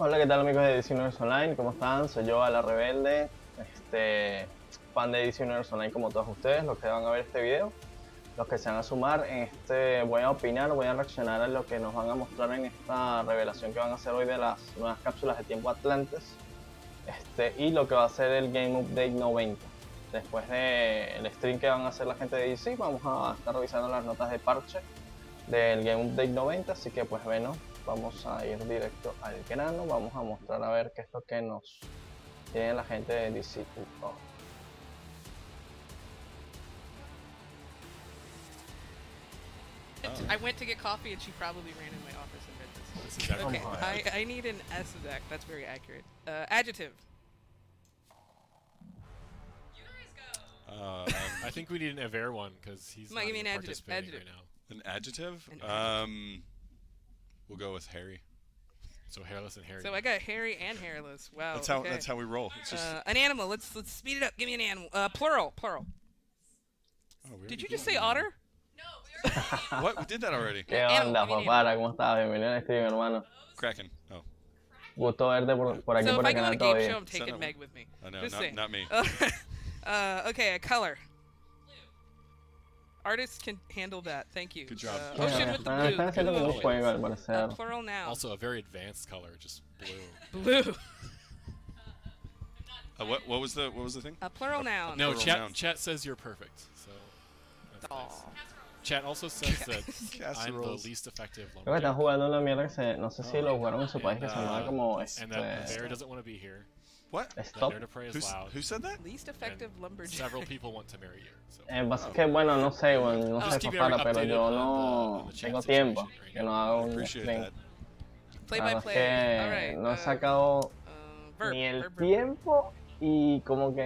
Hola, ¿qué tal amigos de DCUO Online? ¿Cómo están? Soy yo, la Rebelde, fan de DCUO Online como todos ustedes, los que van a ver este video. Los que se van a sumar, voy a opinar, voy a reaccionar a lo que nos van a mostrar en esta revelación que van a hacer hoy de las nuevas cápsulas de tiempo Atlantes. Y lo que va a ser el Game Update 90. Después del stream que van a hacer la gente de DC, vamos a estar revisando las notas de parche del Game Update 90, así que pues bueno, vamos a ir directo al grano, vamos a mostrar a ver qué es lo que nos tiene la gente de DCUO. I went to get coffee and she probably ran in my office and read this. Okay, I need an S of that. That's very accurate. Adjective. You guys go. I think we need an Aver one because he's not even participating right now. An adjective? We'll go with hairy. So hairless and hairy. So I got hairy and hairless. Wow. That's how we roll. It's just an animal. Let's speed it up. Give me an animal. Plural. Oh, Did you just say otter? No, we already What? We did that already. ¿Qué onda, papara? ¿Cómo estás? Bienvenido al stream, hermano. Kraken. Oh. Gusto verte por aquí So por if I el go on canal a game todavía. show, I'm taking Meg with me. Oh, no, Just saying. not me. Okay, a color. Artists can handle that. Thank you. Good job. Ocean with the Están haciendo blue. un juego al parecer. Plural noun. Also a very advanced color, just blue. Blue. What was the thing? A plural noun. No, Plural noun. chat says you're perfect. So that's Aw. nice. Chat also says that I'm the Casseroles. least effective Creo que lumberjack. están jugando una mierda que se, no sé si lo jugaron en su país, que se llamaba como And that Bear doesn't want to be here. What? That Stop. Dare to Pray is loud. Who said that? Least effective And lumberjack. several people want to marry you. So. Pasa que bueno, no sé, no sé Just keep papara, everyone pero yo updated no on the chat tengo situation tiempo, right que now. no hago un Appreciate stream. that. Play La by verdad es play. que Alright. no he sacado Verb. ni el Verb. tiempo y como que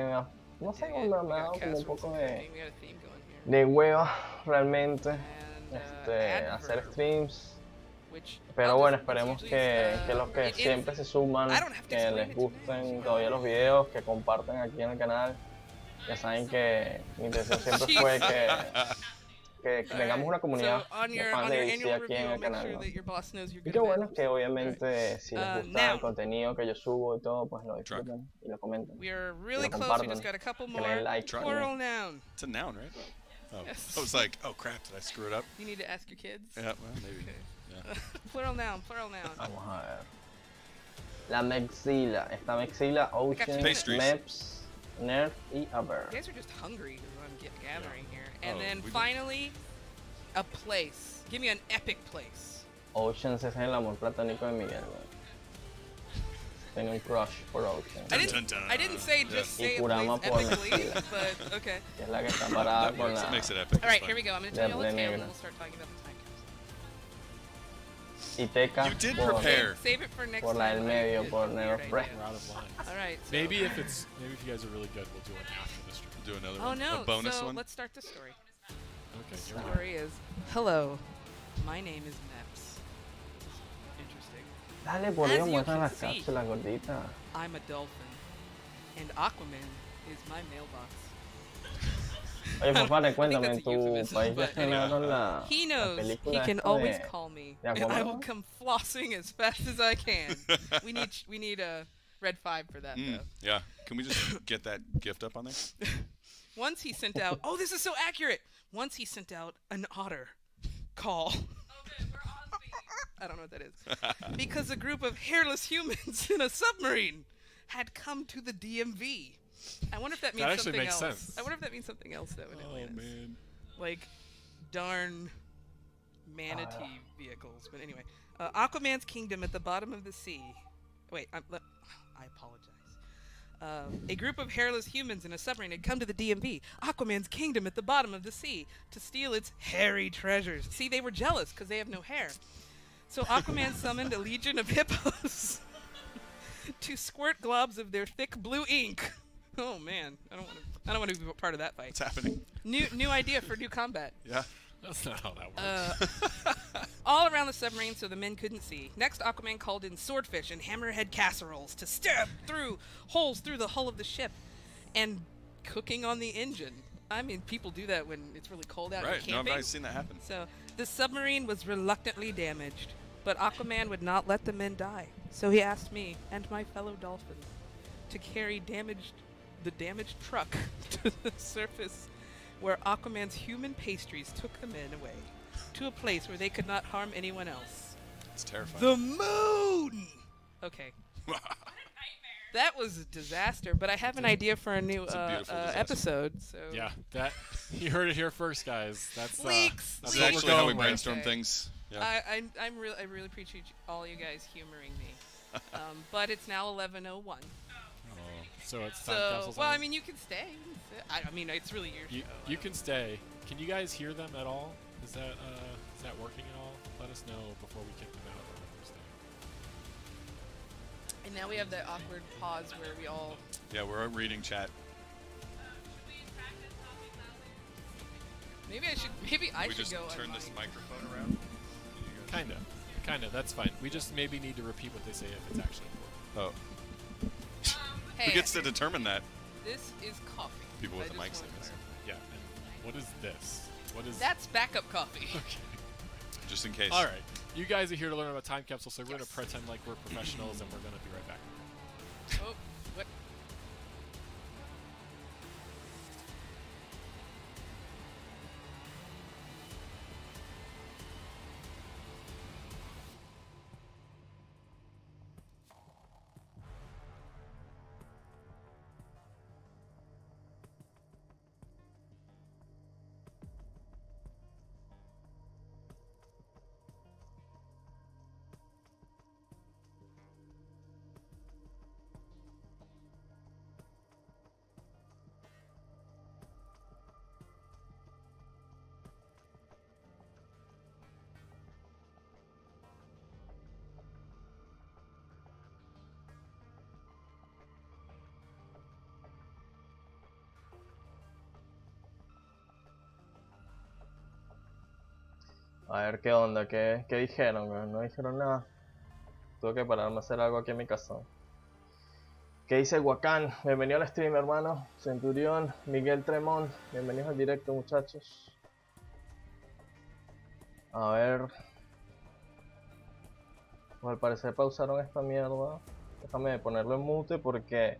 no sé, Yeah, me ha we dado got como un casseroles poco in the de game. We got a theme going here. hueva realmente And, hacer adverb, streams. which Pero I'll bueno, just- esperemos usually que is, los que it is- siempre se suman, I don't have to que explain les it to me. gusten todavía los videos, que compartan aquí en el canal. Ya saben que mi intención siempre fue que tengamos una comunidad So on de your fans de DC annual aquí en review, el make canal, sure ¿no? that your boss knows you're Y good qué at bueno that. que obviamente si les gusta Noun. el contenido que yo subo y todo, pues lo disfruten y lo comenten. We are really Lo close. We compartan. just got a couple Que more. le den like. Plural noun. It's a noun, right? Oh. Yes. I was like, oh crap, did I screw it up? You need to ask your kids. Yeah, well, maybe. Okay. Yeah. Plural noun. Plural noun. Vamos a ver. La Mexila. Esta Mexila, Ocean, Pastries. Meps, Nerf y Aber. You guys are just hungry is what I'm gathering here. And Oh, then we did- finally, a place. Give me an epic place. Ocean es el amor platónico de Miguel, güey. Tengo un crush por Ocean. I Dun, didn't. dun, dun. I didn't say just Yeah. say Y a Kurama place por epically, Mexila. but okay. Que es la que está parada That con la... makes it epic. All right, It's here we fine. go. I'm gonna tell you all the De tale, and negra. we'll start talking about the time capsule. Y Teca You did por, prepare. Save it for next por la time. del medio, It's por a Nero weird Fresh. idea. We're out of line. All right. So. Maybe if you guys are really good, we'll do one after the stream. Do another Oh one. no! A bonus so one. let's start the story. Okay, The here we go. story is, hello, my name is Meps. Interesting. Dale, por As Dios, you muestra can las see. cápsulas gorditas. I'm a dolphin, and Aquaman is my mailbox. Oye, papá, I think cuéntame, that's en a tu euphemism, país ya but estrenaron la, He la knows he película can esta always de... call me, de and I will Aquaman? come flossing as fast as I can. we need a red 5 for that though. Yeah. Can we just get that gift up on there? Once he sent out, oh, this is so accurate. Once he sent out an otter call. Okay, we're on speed. I don't know what that is. Because a group of hairless humans in a submarine had come to the DMV. I wonder if that means That actually something makes else. sense. I wonder if that means something else though in Oh Atlantis. man. Like darn manatee vehicles. But anyway, Aquaman's kingdom at the bottom of the sea. Wait, I apologize. A group of hairless humans in a submarine had come to the DMV, Aquaman's kingdom at the bottom of the sea, to steal its hairy treasures. See, they were jealous because they have no hair. So Aquaman summoned a legion of hippos to squirt globs of their thick blue ink. Oh man, I don't want to be part of that fight. What's happening? New idea for new combat. Yeah. That's not how that works. All around the submarine so the men couldn't see. Next, Aquaman called in swordfish and hammerhead casseroles to stab through holes through the hull of the ship and cooking on the engine. I mean, people do that when it's really cold out Right. and No, I've camping. seen that happen. So the submarine was reluctantly damaged. But Aquaman would not let the men die, so he asked me and my fellow dolphins to carry the damaged truck to the surface, where Aquaman's human pastries took the men away to a place where they could not harm anyone else. It's terrifying. The moon! Okay. What a nightmare. That was a disaster, but I have an idea for a new It's a beautiful disaster. episode. So Yeah, that you heard it here first, guys. That's Leaks! that's This is what actually we're how going we with. brainstorm Okay. things. Yeah. I really appreciate all you guys humoring me. But it's now 11:01. So it's time So, capsules. well, on. I mean, you can stay. I mean, it's really your show. You can stay. Can you guys hear them at all? Is that working at all? Let us know before we kick them out. Or let them stay. And now we have the awkward pause where we all. Yeah, we're reading chat. Should we practice talking loudly? Maybe I we should just go. turn on this mine. microphone around. Kinda. That's fine. We just maybe need to repeat what they say if it's actually important. Oh, Hey, who gets to determine that? this is coffee. People with I the just mics wanna like this. clarify. Yeah. And what is this? What is? That's backup coffee. Okay. Just in case. All right. You guys are here to learn about time capsules, so we're Yes. gonna pretend like we're professionals, and we're gonna be right back. Oh, what? A ver qué onda, qué dijeron, güey. No dijeron nada. Tuve que pararme a hacer algo aquí en mi casa. ¿Qué dice Huacán? Bienvenido al stream, hermano. Centurión, Miguel Tremont. Bienvenidos al directo, muchachos. A ver. Pues al parecer pausaron esta mierda. Déjame ponerlo en mute porque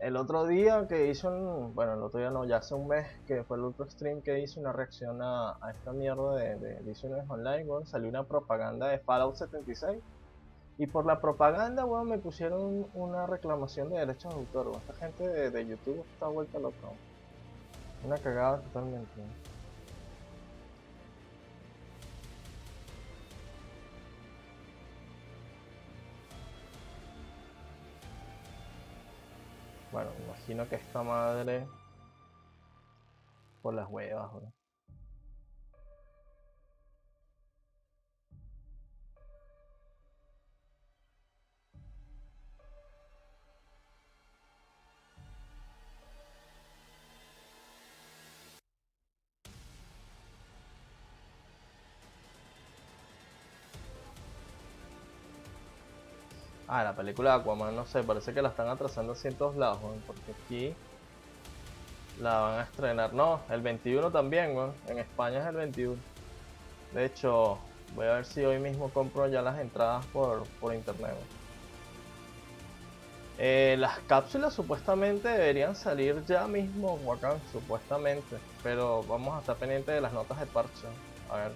el otro día que hice bueno, el otro día no, ya hace un mes que fue el otro stream que hice una reacción a esta mierda de ediciones online, bueno, salió una propaganda de Fallout 76 y por la propaganda, bueno, me pusieron una reclamación de derechos de autor, bueno, esta gente de YouTube está vuelta loca, una cagada totalmente. Bueno, me imagino que esta madre por las huevas, bro. Ah, la película de Aquaman, no sé, parece que la están atrasando así en todos lados, weón, porque aquí la van a estrenar, no, el 21 también, weón, en España es el 21. De hecho, voy a ver si hoy mismo compro ya las entradas por internet, weón. Las cápsulas supuestamente deberían salir ya mismo, Wakam, supuestamente, pero vamos a estar pendientes de las notas de parche, a ver.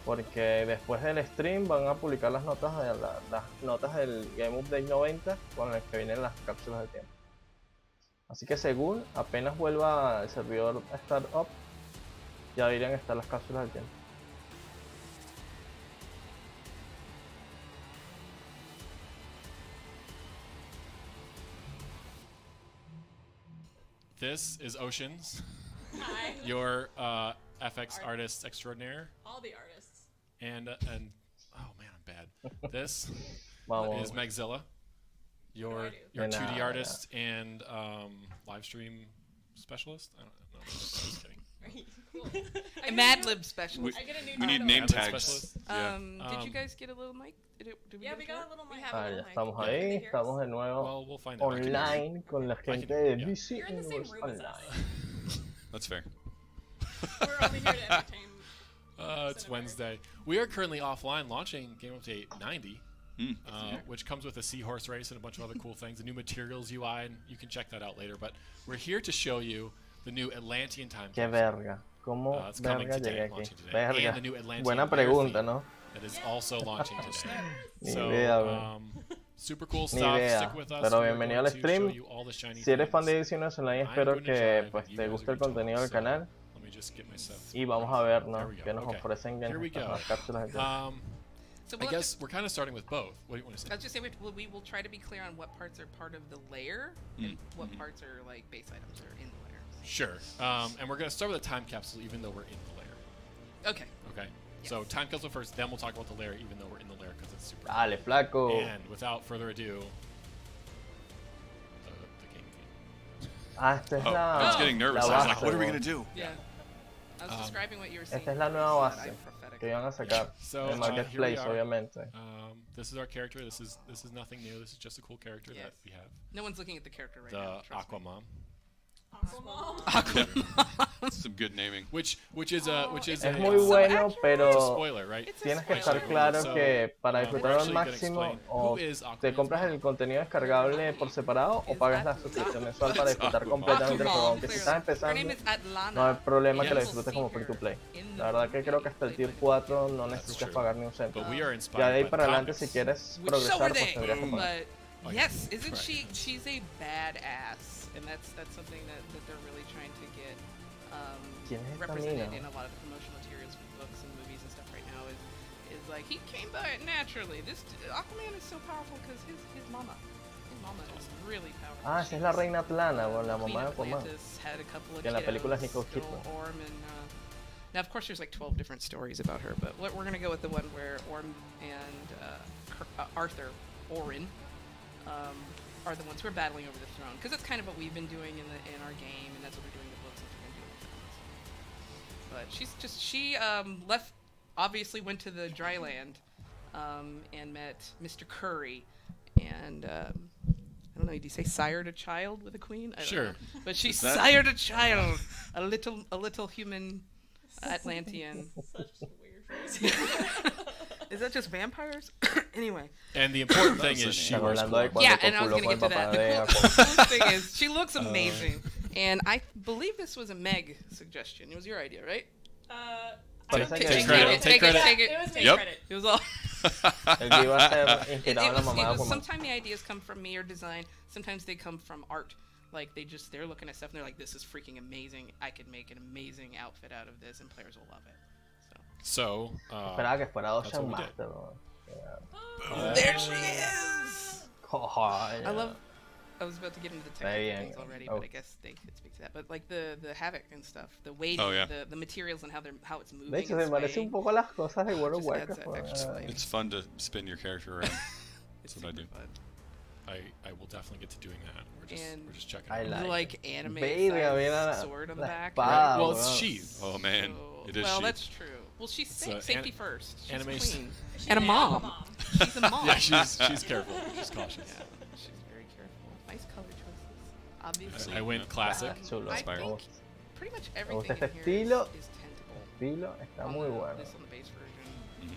Porque después del stream van a publicar las notas del Game Update 90 con las que vienen las cápsulas de tiempo. Así que según apenas vuelva el servidor a estar up, ya deberían estar las cápsulas del tiempo. This is Oceans, Hi. your FX artist extraordinaire, All the artists. and oh man, I'm bad. This Vamos. is Megzilla, your What do I do? your Nah, 2D nah. artist and live stream specialist. I don't know. I'm just kidding. Cool. A Mad Lib specialist. I get a new We need title. name Admin tags. specialist. Yeah. Did you guys get a little mic? Did we Yeah, get we it got work? a little mic. We have Ah, a ya little mic. estamos Can ahí, they hear us? estamos de nuevo Well, we'll find out. I can hear you. online con la gente can- de yeah. DC You're in the same Universe room as Online. us. That's fair. We're only here to entertain. It's Wednesday. We are currently offline launching Game Update 90, which comes with a seahorse race and a bunch of other cool things, the new materials UI, and you can check that out later. But we're here to show you the new Atlantean time Qué capsule. verga. ¿Cómo It's coming verga today, llegué aquí? launching today. Verga. And the new Atlantean Buena bear pregunta, theme ¿no? that is also launching today. Ni So, idea, bro. super cool Ni stuff. idea. Stick with us. Pero We're bienvenido going al to stream. show you all the shiny Si eres fan de things. Directo Online, I'm espero gonna que drive, pues and you te guys guste are el gonna contenido talk, del so canal let me just get myself y vamos a ver, There ¿no? we go. qué nos Okay. ofrecen Here we estas go. las cápsulas de tiempo. So I we'll guess we're kind of starting with both. What do you want to say? I was just saying we will try to be clear on what parts are part of the layer and what parts are like base items that are in the layer. Sure. And we're going to start with a time capsule, even though we're in the layer. Okay. Okay. So time capsule first, then we'll talk about the layer, even though we're in the layer, because it's super. Dale, flaco. And without further ado, the game theme. Esta es Oh, la. I was getting nervous. la I was like, base, what are we bro. going to do? Yeah. I was describing what you were saying. Esta es la nueva that base I'm prophetic. que iban a sacar So, en here Marketplace, we are. obviamente. This is our character. This is nothing new. This is just a cool character Yes. that we have. No one's looking at the character right The now. trust me. Aquamom, That's some good naming. which is Es a muy bueno, it's a pero spoiler, right? It's a tienes que spoiler. estar claro So, que para we're disfrutarlo al actually gonna máximo explain o who is te Aquaman's compras mom. el contenido descargable por separado o pagas la suscripción mensual para disfrutar completamente el juego. Aunque si estás empezando, no hay problema que lo disfrutes como free to play. La verdad que creo que hasta el tier 4 no necesitas pagar ni un cento. But we are Ya inspired de ahí by para the adelante, comics. si quieres Which so progresar, are pues they, tendrías que pagar. but Oh, yes, yeah. isn't Right. she's a badass, and that's something that they're really trying to get ¿Quién es esta represented mina? in a lot of the promotional materials for books and movies and stuff right now. Is like he came by it naturally. This Aquaman is so powerful because his mama is really powerful. Ah, esa es la reina Atlana, o la Queen mamá de of Aquaman. Atlantis had a couple of Que en la película es kiddos, Nicole Kidman. little Orm and now of course there's like 12 different stories about her, but we're gonna go with the one where Orm and Arthur Orin are the ones who are battling over the throne, because that's kind of what we've been doing in our game, and that's what we're doing in the books, and we're gonna do in the films. But she left, obviously went to the dry land and met Mr. Curry, and I don't know, did you say sired a child with a queen? I don't Sure. know. But she Is that- sired a child, a little human Atlantean. Such a weird phrase. Is that just vampires? Anyway. And the important thing That's is she an wears Hablando de clothes. Yeah, cuando and I was copuló gonna con get el to that. papá de The Aquaman. coolest thing is she looks amazing, and I believe this was a Meg suggestion. It was your idea, right? Parece que Take el credit, guión- take credit. Take it. It was my Yep. credit. It was all. el que iba a ser It inspirado en la mamá de was Aquaman. sometimes the ideas come from me or design. Sometimes they come from art. Like they're looking at stuff and they're like, "This is freaking amazing! I could make an amazing outfit out of this, and players will love it." So, Esperaba que fuera that's Ocean what we did. Master, bro. There she is. Joder. I love. I was about to get into the Está technical bien. things already, Oh. but I guess they could speak to that. But like the havoc and stuff, the weighting, Oh, yeah. the materials and how it's moving. De hecho, and se parece swaying. un poco a las cosas de World of Just adds Warcraft. that bro. extra flavor. It's fun to spin your character around. It's That's what I super do. fun. I will definitely get to doing that. And We're just checking. I it out. like Like anime Verga, mira sword on the la back. espada, Well, it's bro. she. Oh, man. So- It is well, she. that's true. Well, she's So, safety first. She's anime a s- queen. She's And a an mom. mom. She's a mom. Yeah, she's careful. She's cautious. Yeah, she's very careful. Nice color choices. Obviously. I went classic. Chulo. I Inspired. think pretty much gusta everything este in here estilo. is tentable. Estilo está On muy the- bueno. This on the base version. Mhm.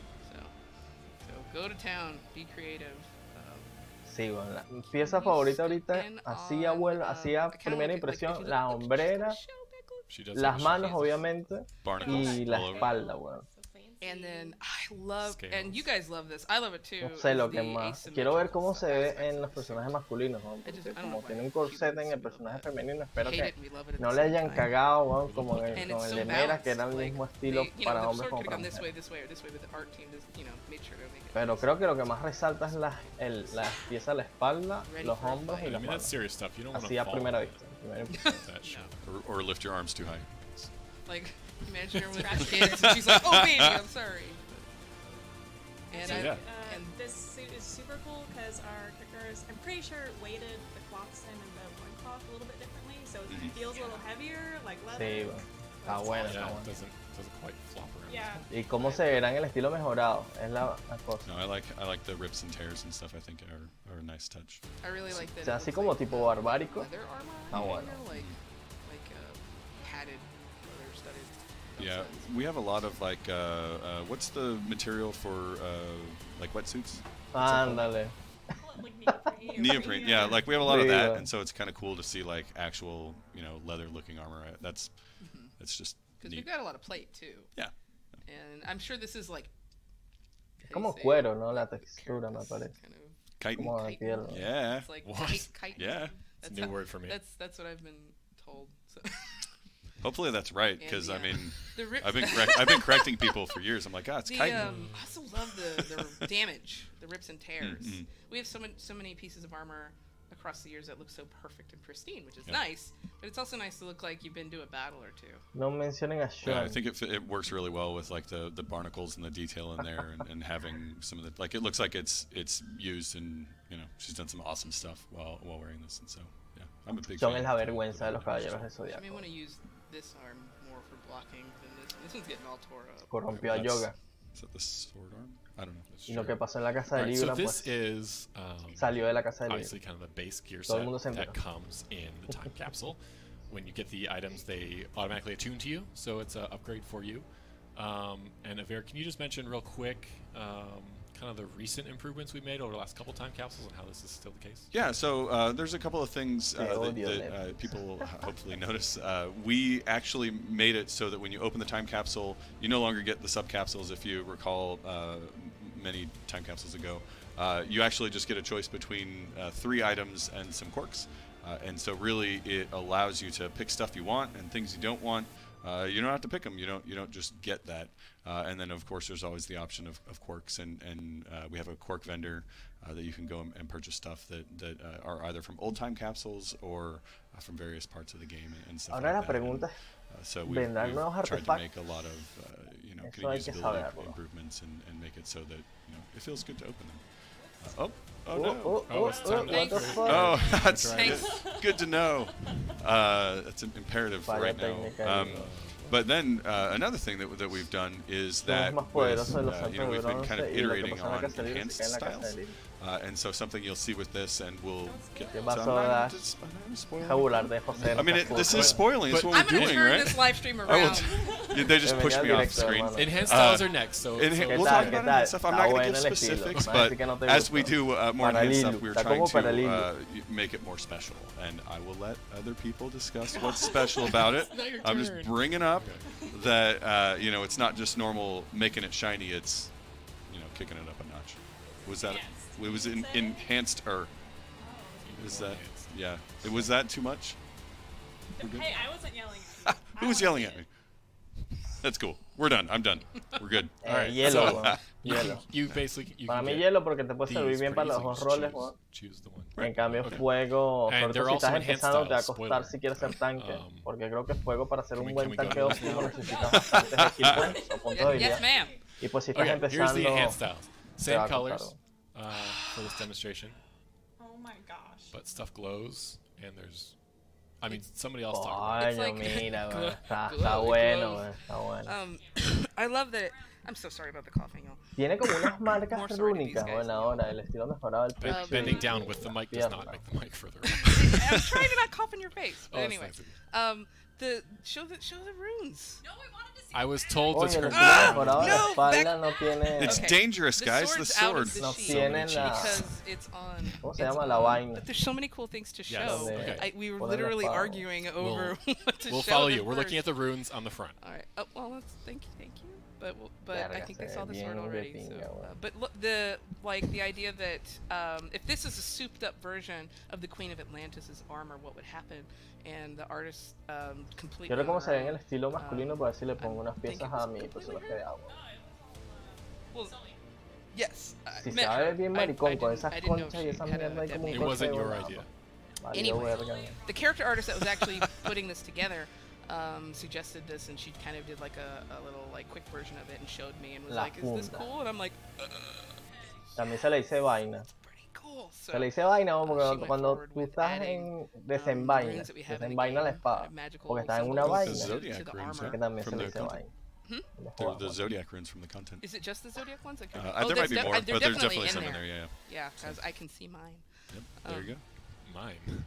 So go to town. Be creative. Sí, bueno, la pieza favorita ahorita, And así on, abuelo, hacía kinda primera like if you impresión, look la at the hombrera, shell necklace. She does las have a manos shield. obviamente Barnacles y la all over. espalda, weón. So fancy. And then I love, Scales. and you guys love this. I love it too. No sé lo is que the más. Quiero ver cómo se ve asymmetrical en los personajes masculinos, ¿no? I just- Porque I don't como know tiene why un corset en el humans personaje feel that. femenino, espero Hate que it, we love it at no the le same hayan time. cagado, weón, como And con it's el so de Mera, balanced, que era el like, mismo estilo they, para the hombres sword como could para have gone this way, mujeres. this way, or this way, but the art team just, made sure to make it. Pero creo que lo que más resalta es la pieza de la espalda, Ready los for a hombros y fight. I las mean, that's manos. serious stuff. You don't want Así to a fall primera with vista. primera impresión. that shield. Or lift your arms too high. Like, imagine her with her kids, and she's like, "Oh baby, I'm sorry." And So, I, yeah. and This suit is super cool because our characters, I'm pretty sure, weighted the cloths and the loincloth a little bit differently, so it feels a little heavier, like leather. Sí, bueno. Está bueno, está Yeah, it bueno. doesn't quite flop around. Yeah. Y cómo se verá en el estilo mejorado, es la cosa. No, I like the rips and tears and stuff. I think are a nice touch. I really like that. O sea, it así looks como like tipo the barbárico. leather armor, Ah, bueno. like padded leather studded. Yeah, we have a lot of like, what's the material for like wetsuits? Ándale. Like Neoprene. Yeah, like we have a lot of that, and so it's kind of cool to see like actual, leather-looking armor. That's just Because neat. we've got a lot of plate too. Yeah. And I'm sure this is like. Como cuero, ¿no? La textura me parece. Kind of. Chitin. Como de piel. Yeah. It's like What? chitin. Yeah. It's a new word for me. That's what I've been told. So. Hopefully that's right, And because the, I mean, the rips I've been correcting people for years. I'm like, it's chitin. I also love the damage, the rips and tears. We have so many pieces of armor across the years that look so perfect and pristine, which is nice. But it's also nice to look like you've been to a battle or two. No mencionen a Sean. Yeah, I think it works really well with like the barnacles and the detail in there, and having some of the like it looks like it's used, and she's done some awesome stuff while wearing this, and so yeah, I'm a big Sean fan. es la vergüenza de los caballeros del I may Zodiaco. want to use this arm more for blocking than this one. This one's getting all tore up. Corrompió a Yoga. Is that the sword arm? I don't know. Y lo que pasó en la casa de Alright, so Libra, this pues, is salió de la casa de Libra. obviously kind of the base gear Todo el set mundo se that enteró. comes in the time capsule. When you get the items, they automatically attune to you, so it's an upgrade for you. And Aver, can you just mention real quick kind of the recent improvements we made over the last couple time capsules and how this is still the case? Yeah, so there's a couple of things that people will hopefully notice. We actually made it so that when you open the time capsule, you no longer get the sub-capsules. If you recall many time capsules ago, you actually just get a choice between 3 items and some quirks. And so really it allows you to pick stuff you want and things you don't want. You don't have to pick them. You don't just get that. And then of course there's always the option of quirks, and we have a quirk vendor that you can go and purchase stuff that are either from old time capsules or from various parts of the game and stuff Ahora la like that. pregunta So ¿vendrán we've nuevos tried to artefactos? make a lot of Eso hay que usability saberlo. improvements and make it so that it feels good to open them. Oh Oh, no! Oh, it's time to what the upgrade. fuck? Oh, that's Thanks. good to know. That's an imperative for Falla right técnica now. y- But then another thing that we've done is Son that los más with, poderosos de los santos de we've been kind of bronce, y lo que iterating pasó en la on casa de Libra enhanced se cae en la casa styles. de Libra. And so something you'll see with this, and we'll get ¿Qué so pasó, I'm not Dash? gonna spoil Deja burlar de José. I mean, this is spoiling. It's what I'm we're gonna doing, turn right? this live stream Oh, well, around. they just pushed me off Directo, screen. hermano. Enhanced styles are next, so We'll tal? talk ¿Qué about tal? it stuff. I'm Está not going bueno to el give estilo. specifics, Van a decir but que no te as we gustó. do more enhanced stuff, we're Está trying como para to Lilu. make it more special. And I will let other people discuss what's special about it. Now your I'm just turn. bringing up that it's not just normal making it shiny. It's kicking it up a notch. Was that? It was enhanced or? Is that? Yeah. Was that too much? Hey, I wasn't yelling at you. Who was yelling at me? That's cool. We're done. I'm done. We're good. Hielo, so- weón. Hielo. You basically you Para can mí get hielo porque te puede these servir bien para pretty los easy. dos roles, Choose- weón. choose the one. En cambio, Okay. fuego, And sobre they're todo si also estás enhanced empezando, te va a styles, costar spoiler. si quieres ser tanque. Porque creo que fuego para ser can un we- buen can we go tanque to this óptimo now? necesitas bastantes equipos o puntos de Yes, habilidad. ma'am. Y pues si estás Okay, here's empezando, the enhanced styles. va Same a colors costar. for this demonstration, Oh my gosh. but stuff glows, and there's. I mean, somebody else talked about it. It's Coño, like- mira, glow- weón, está glow, bueno, glows. weón, está bueno. I love that. I'm so sorry about the coughing, y'all. Tiene como unas More marcas sorry to these rúnicas, guys. bueno, ahora el estilo mejorado del pecho. Bending y- down with the mic does not pierna. make the mic further. I'm trying to not cough in your face. But Oh, anyway, that's nice. the show the runes. No, I wanted to see. I was told Oye, to el turn. estilo mejorado de la No, espalda back- no tiene... It's Okay. dangerous, The guys. The sword's out of sword. the No sheath tienen la... because it's on. ¿Cómo se it's llama la on- vaina? But there's so many cool things to show. Yes, okay. We were Poner la literally espada. arguing over what to We'll show follow them you. We're looking at first. the runes on the front. All right. Oh, well, let's thank you. But I Verga, think they se saw ve the sword bien de already. pinga, So, weón. but look, the idea that if this is a souped-up version of the Queen of Atlantis' armor, what would happen? And the artist completely. Quiero cómo on se her ve en el own. estilo masculino para ver si le pongo unas thinking piezas a mi personaje de agua. Well, yes. Si met se her. ve bien I maricón con didn't- esas I didn't know conchas y she esa had a mierda ahí como un It definite- wasn't corte de your una- idea. Valió Anyway, verga. the character artist that was actually putting this together suggested this, and she kind of did like a little like quick version of it and showed me and was La like, "Is this funda. cool?" And I'm like, También se le dice vaina. "Pretty cool." So Se le dice vaina ¿no? she porque went cuando forward tú with estás adding, en desenvaina, runes that we have in the desenvaina la game, espada, magical porque está en una symbols vaina, The to Zodiac the runes, armor. que también se From le the dice content. vaina. Hmm? El They're juego. the Zodiac runes from the content. Is it just the Zodiac ones? Okay. There might be more, they're but there's definitely in some there. in there. Yeah. Yeah, because I can see mine. Yep. There you go. Mine.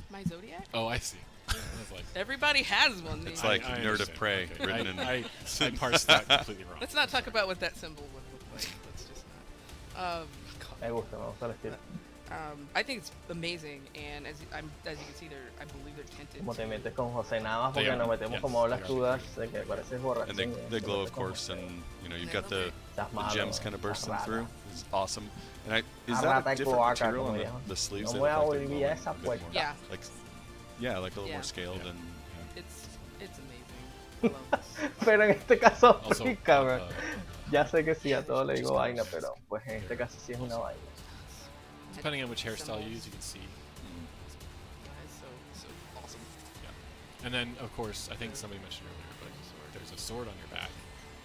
My Zodiac? Oh, I see. was like, Everybody has one. It's like Nerd of Prey written in. I parsed that completely wrong. Let's not talk about what that symbol would look like. Let's just not. Me gusta el estilo. I think it's amazing, and as you can see, I believe they're tinted. Como te metes con José nada más porque nos metemos como las dudas de que parece borrar. And they glow, of course, and you know you've got the gems kind of bursting through. It's awesome. And is that a different material on the sleeves? No voy a olvidar esa puerta. Yeah. Like a little more scaled and. It's amazing. I love this. Pero en este caso Also, aplica, bro. Ya sé que sí, a todo le digo vaina, pero pues en este caso sí es una vaina. Depending on which hairstyle you use, you can see. Yeah, it's so awesome. Yeah. And then, of course, I think somebody mentioned earlier, but there's a sword on your back,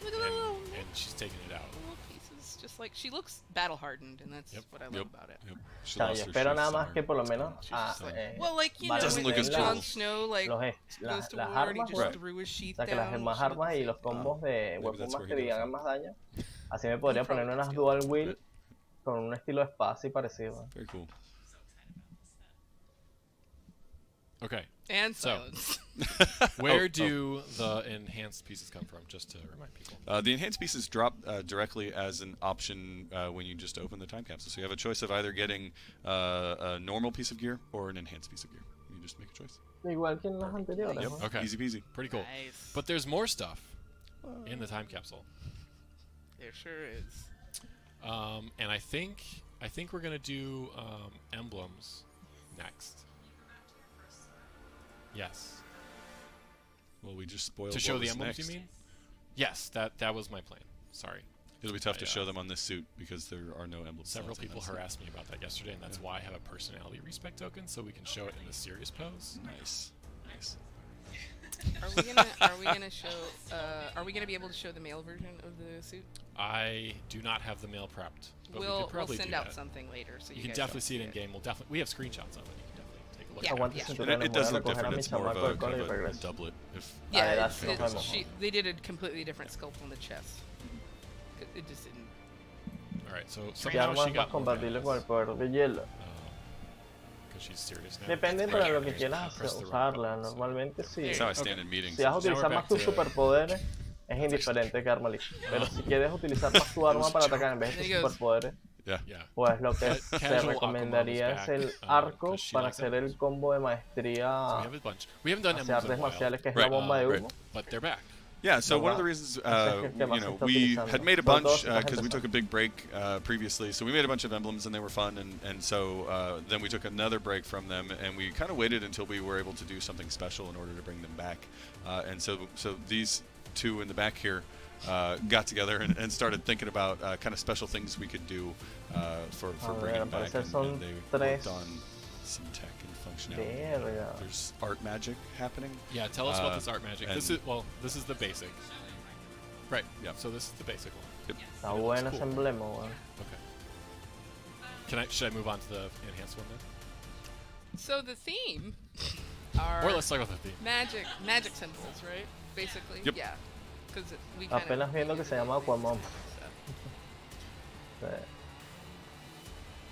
Look at that and she's taking it out. little pieces. Just like she looks battle hardened, and that's what I love about it. Yep. She Claro, lost yo her espero shoes nada más somewhere. que por lo menos Well, like you know, Doesn't look as Jon cool. Snow like las goes to war armas, and he just Right. threw his sheath o sea, que las down. demás she armas looks y los like- combos de Maybe weapon that's where he master y goes. hagan más daño. Así me podría poner unas dual wield con un estilo de espada así parecido. Very cool. Okay. And So- silence. Where do the enhanced pieces come from, just to remind people? The enhanced pieces drop directly as an option when you just open the time capsule. So you have a choice of either getting a normal piece of gear or an enhanced piece of gear. You just make a choice. Igual que en las anteriores, Yep. ¿no? Okay. Easy peasy. Pretty cool. Nice. But there's more stuff in the time capsule. There sure is. And I think we're gonna do emblems next. Yes. Well, we just spoiled To show what the was emblems, next. you mean? Yes, that was my plan. Sorry. It'll be tough to show them on this suit because there are no emblems. Several slots in people that suit. harassed me about that yesterday, and that's why I have a personality respect token, so we can show it in the serious pose. Nice. Nice. Are we gonna show? Are we gonna be able to show the male version of the suit? I do not have the mail prepped, but we We'll could probably send do out that. something later, so You you can guys definitely don't see it in game. We have screenshots of it. You can definitely take a look. Yeah. at Aguante yeah. cinturones, And it does voy a look recoger a different. mi It's more of chamaco a del cole y kind of a regreso. doublet. If Yeah, that's no problem. they did a completely different sculpt on the chest. It just didn't. All right, so ¿Qué somehow armas she más got more compatibles con el poder de hielo? because she's serious now. Depende Right, para lo que right, quieras press the wrong usarla. button, so- Normalmente sí. That's how I stand in meetings. Si vas a So now we're utilizar back más tus to- superpoderes, es indiferente qué arma eliges. Pero si quieres utilizar más tu arma para atacar en vez de There tus he goes. superpoderes, Yeah. Yeah. pues lo que se Casual recomendaría Aquaman es is el back, arco 'cause she para likes hacer emblems. el combo de So we maestría have a bunch. We haven't done hacia emblems in artes a while, marciales, que es Right, la bomba de right. humo. but they're back. Yeah, so No one of va. the reasons, que más you se know, está we utilizando. had made a Sobre todo bunch si estás because we empezando. took a big break previously. So we made a bunch of emblems and they were fun, and so then we took another break from them, and we kind of waited until we were able to do something special in order to bring them back. And so these two in the back here got together and started thinking about kind of special things we could do for bringing them back. al parecer And son they tres. worked on some tech and functionality. Verga. There's art magic happening. Yeah, tell us about this art magic. This and- is the basic. Right. Yeah. So this is the basic one. Yep. Está bueno ese emblema, weón. Okay. Should I move on to the enhanced one then? So the theme are Or let's talk about the theme. magic symbols, right? Basically. Yep. Yeah. Because we kind Apenas viendo que se llama Aquaman.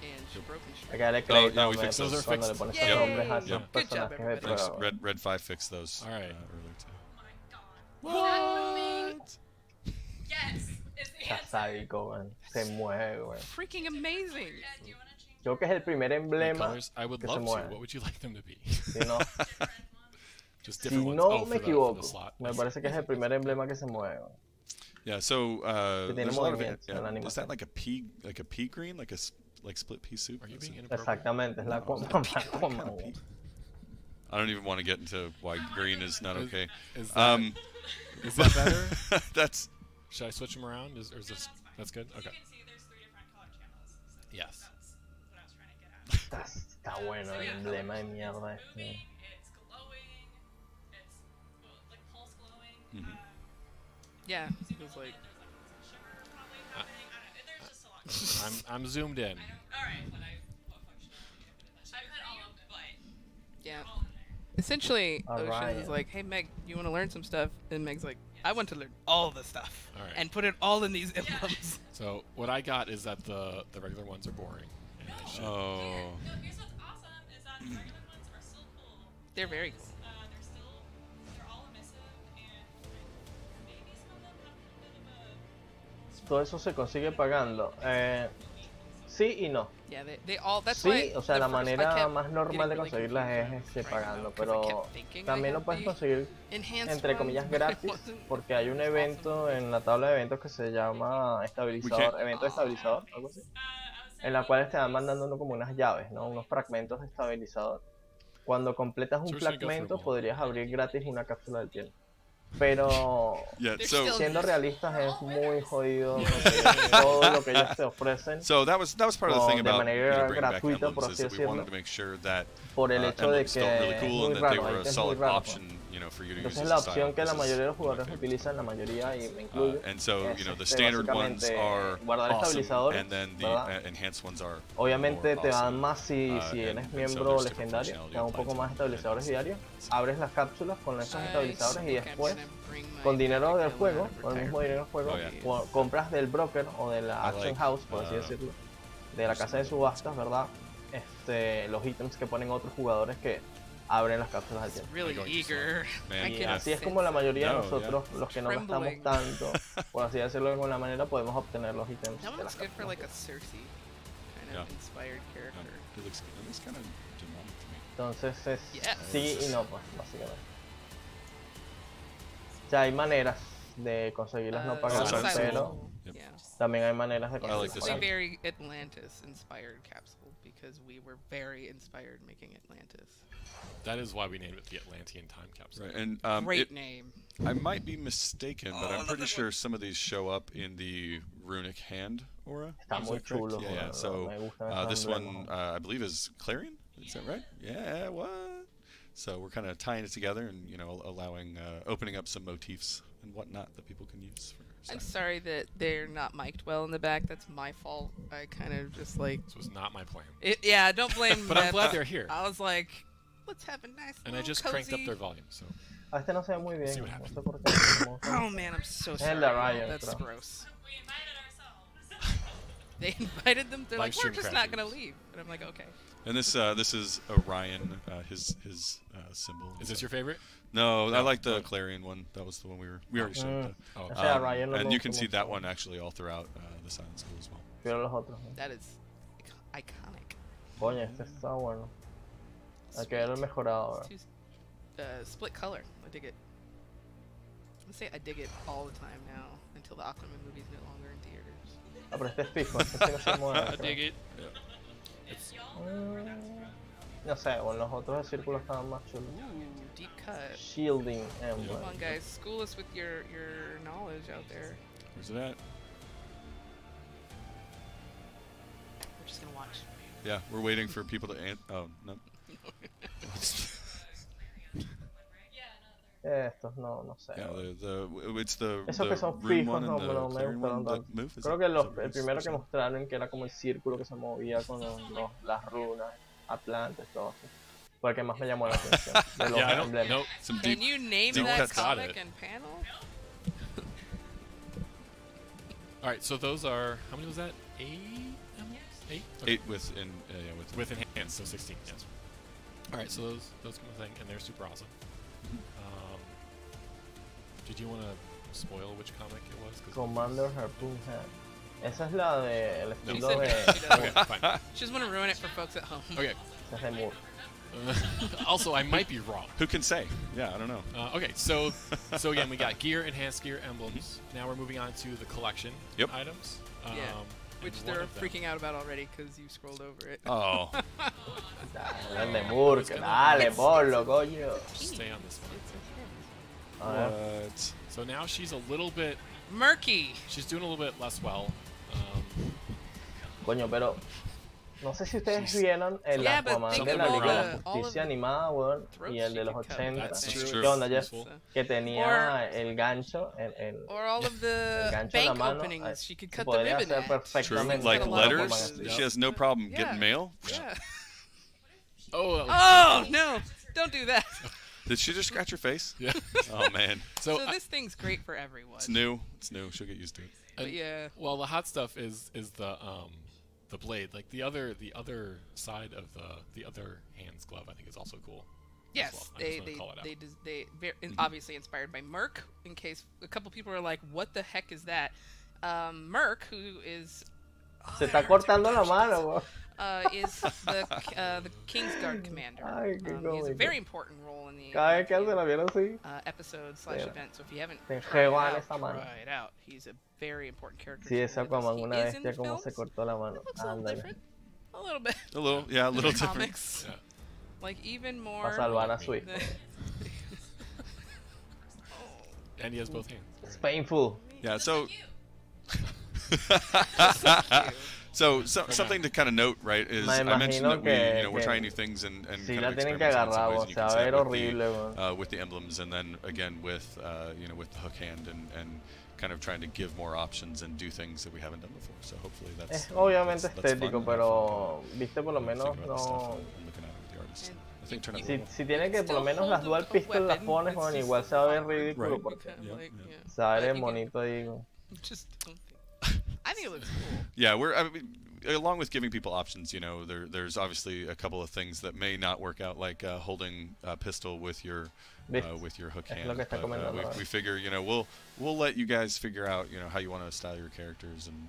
and she broke and Hay que darle Oh, crédito yeah, we me, fixed those. Those are cuando le fixed. pones Yay. esos nombres a esos Yep. Good job, personajes de everybody. Thanks. programa. Red 5 fixed those All right. earlier today. What? Yes. It's the Está answer. sádico, weón. Se mueve, weón. freaking amazing. Dad, do you want to change? Creo que es el primer The emblema. colors, I would que se love to. mueve. What would you like them to be? Si no, Just si different ones. no Oh, me for the equivoco, slot. me parece que es el primer emblema que se mueve. weón. Yeah, so tiene there's a lot of movimientos en la is that animación. like a pea green, like like split pea soup? Are you Is being it- inappropriate? Exactamente, es la Aquaman. What kind Aquaman, of pea? weón. I don't even want to get into why green is not Is- okay. Is that, is that better? That's Should I switch them around? Or is this that's good? You Okay. can see there's 3 different color channels. So Yes. That's what I was trying to get at. Está bueno el emblema de mierda este. Moving, it's glowing, it's like pulse glowing. Mhm. Yeah. It was like There's like sugar probably happening. I don't know. There's just a lot. I'm zoomed in. All right. What function? I put all of them, but yeah. all in there. Essentially, Ocean Alright. is like, "Hey Meg, you want to learn some stuff?" And Meg's like, "I want to learn all the stuff Alright. and put it all in these emblems." So what I got is that the regular ones are boring. And they should- oh No, here's what's awesome is that the regular ones are so cool. They're very cool. They're todo eso se consigue pagando. Sí y no. Yeah, they all. That's Sí, why o sea, the la first- I manera kept más normal de getting really conseguirlas confused es framing pagando, them, 'cause I pero kept thinking I también had lo puedes the conseguir enhanced entre ones, comillas but it gratis, wasn't porque hay un as evento awesome. en la tabla de eventos que se llama estabilizador, evento estabilizador, algo así, en la cual te van mandando como unas llaves, ¿no? Unos fragmentos de estabilizador. Cuando completas un So we're just gonna go through fragmento them all. podrías abrir gratis una cápsula del tiempo. Pero Yeah. They're So still- siendo realistas es muy jodido todo lo que ellos te ofrecen that was part of the thing de about manera bringing back gratuita, por emblems is así that we wanted decirlo, to make sure that por el hecho de emblems que felt really es cool muy and that they raro, were a es muy solid raro. option, for you to use Entonces as la a opción style. que la This is mayoría de los one of my jugadores favorites. utilizan, la mayoría y me incluyo, And so, es, the standard ones básicamente are guardar awesome, estabilizadores, and then the ¿verdad? Enhanced ones are Obviamente more te dan awesome. más si and eres so miembro there's different legendario, functionality te dan un applied poco to más them, estabilizadores and diarios, abres las cápsulas con esos estabilizadores y think I'm después gonna bring my con dinero del Villain juego, out of con el mismo dinero del juego, Oh, yeah. compras del broker o de la I Action like, House, por así decirlo, de la casa de subastas, ¿verdad? Los ítems que ponen otros jugadores que abren las cápsulas al It's tiempo. really going to eager. Man, I Y can así es sense como la mayoría de No, nosotros, los que no gastamos Trembling. tanto, por así decirlo de alguna manera, podemos obtener los ítems That de one las looks good for cápsulas. like a Cersei kind of Yeah. inspired character. It looks kind of demonic to me. Entonces es Yes. sí y no, pues, básicamente. O sea, hay maneras de conseguirlas no pagando, silent pero soul. Yep. Yeah. también hay maneras de I like conseguirlas this It's a one. pagando. very Atlantis inspired capsule because we were very inspired making Atlantis. That is why we named it the Atlantean Time Capsule. Right, and Great name. I might be mistaken, but I'm pretty sure some of these show up in the runic hand aura. Está Is muy that correct? chulo, Yeah, yeah. bueno, So me gustan esos this one, emblemas. I believe, is Clarion. Is that right? Yeah. What? So we're kind of tying it together and allowing, opening up some motifs and whatnot that people can use for. I'm styling. sorry that they're not mic'd well in the back. That's my fault. I kind of just like This was not my plan. yeah. Don't blame. But I'm them. glad they're here. I was like, let's have a nice. And I little just cranked up cozy- their volume, so. A este no se ve muy bien, See what no happens. sé por qué. Oh man, I'm so el sorry. de Ryan, That's creo. gross. We invited ourselves. They invited them. They're Live like, we're stream just not gonna crashes. leave. And I'm like, okay. And this is Orion, his symbol. Is this your favorite? No, I No, like the no. Clarion one. That was the one we already showed. Oh, O sea, Ryan no And me you gusta can see mucho. that one actually all throughout the Silent School as well. Quiero los otros. ¿no? That is iconic. Coño, este está bueno. Hay que verlo mejorado ahora. It's too split color. I dig it. I'm gonna say I dig it all the time now until the Aquaman movie's no longer in theaters. Ah, pero este es fijo, este sí no se mueve. I creo. dig it. No sé, bueno, los otros de círculo estaban más chulos. Ooh, deep cut. Shielding emblem. Come on, guys, school us with your knowledge out there. Where's it at? We're just gonna watch. Yeah, we're waiting for people to oh, no. Estos no sé. Yeah, it's the Esos que son rune fijos one no, and the no me Clarion gustaron one that tanto. move. Is Creo it- que is that el what primero it's que called? mostraron, que era como el círculo que se movía con las runas, Atlantes, todo así. Fue el que más me llamó la atención. De los Yeah, I don't emblemas. know. Some Can deep, you name deep that cuts. Got comic it. and panel? All right, so those are, how many was that? 8 emeralds? 8? 8 with With enhanced, so 16, yes. All right, so those come with thing, and they're super awesome. Did you want to spoil which comic it was? 'Cause- Commander Harpoon Hand. Esa es la de el She estilo said de. no, she doesn't. Okay, fine. She doesn't want to ruin it for folks at home. Okay. Esa es de Moore. Also, I might be wrong. Who can say? Yeah, I don't know. Okay, so again, we got gear, enhanced gear, emblems. Now we're moving on to the collection Yep. items. Yeah. Which and one they're of them- freaking out about already because you scrolled over it. Oh, Dale, el de Moore, que dale, ponlo, coño. Stay on this one. A ver. what? So now she's a little bit, Murky. she's doing a little bit less well. Coño, pero. No sé si ustedes vieron el Yeah, but Aquaman think de of la all Liga de la the- all of Justicia the animada, weón, throats y el she de los could cut. 80. That's That's true. true. ¿Qué onda, Jeff? Useful. Que tenía el gancho, Or all of el the gancho en la bank mano. openings. She could cut the Podría ribbon hacer at. True. perfectamente. Like got a lot of letters, boxes. she has no problem Yeah. getting mail. Yeah. Oh, Oh no! Don't do that. Did she just scratch her face? yeah. Oh man, So So, this thing's great for everyone. it's new. It's new. She'll get used to it. But yeah. Well, the hot stuff is the blade. Like the other side of the other hand's glove, I think is also cool. as Yes, well. I they just wanna call it out. they very, obviously inspired by Merc. In case a couple people are like, "What the heck is that?" Merc, who is Se está cortando la mano, weón. is the Kingsguard commander. Ay, qué He has a cómico. very important role in the Cada vez que hace la vieron así. episode / event. So if you haven't Te tried it enjeban out, esa mano. try it out. He's a very important character. Sí, to ese the NUEVAS. Aquaman, He una is in bestia the como se films. cortó la mano. It looks a little Ándale. different. A little bit. A little, yeah, a little different. Comics. Yeah. Like even more. Para salvar a su hijo. And he has both hands. It's painful. Yeah, so So something to kind of note, right, is Me I mentioned imagino that que- we're que trying new things and sí kind la of tienen que experimenting in some agarrar, ways, o and you sea, can va see a it ver with horrible, with the emblems, and then again with with the hook hand and kind of trying to give more options and do things that we haven't done before. So hopefully that's Es obviamente that's estético, fun. pero viste por lo Think menos about the stuff no. and looking at it with the artist. I think it turned out Si, well. si tiene que por lo Still menos las hold dual a pistol las weapon, pones, it's bueno, just igual se va a ver awkward. ridículo Right. porque Kind of Yeah, like, yeah. yeah. se va a ver But el you can- monito ahí. Just don't think. I think it looks cool. Yeah, I mean, along with giving people options, you know, there's obviously a couple of things that may not work out, like holding a pistol with your hook Es hand. lo que está But, comentando ahora. we figure, you know, we'll let you guys figure out, you know, how you want to style your characters and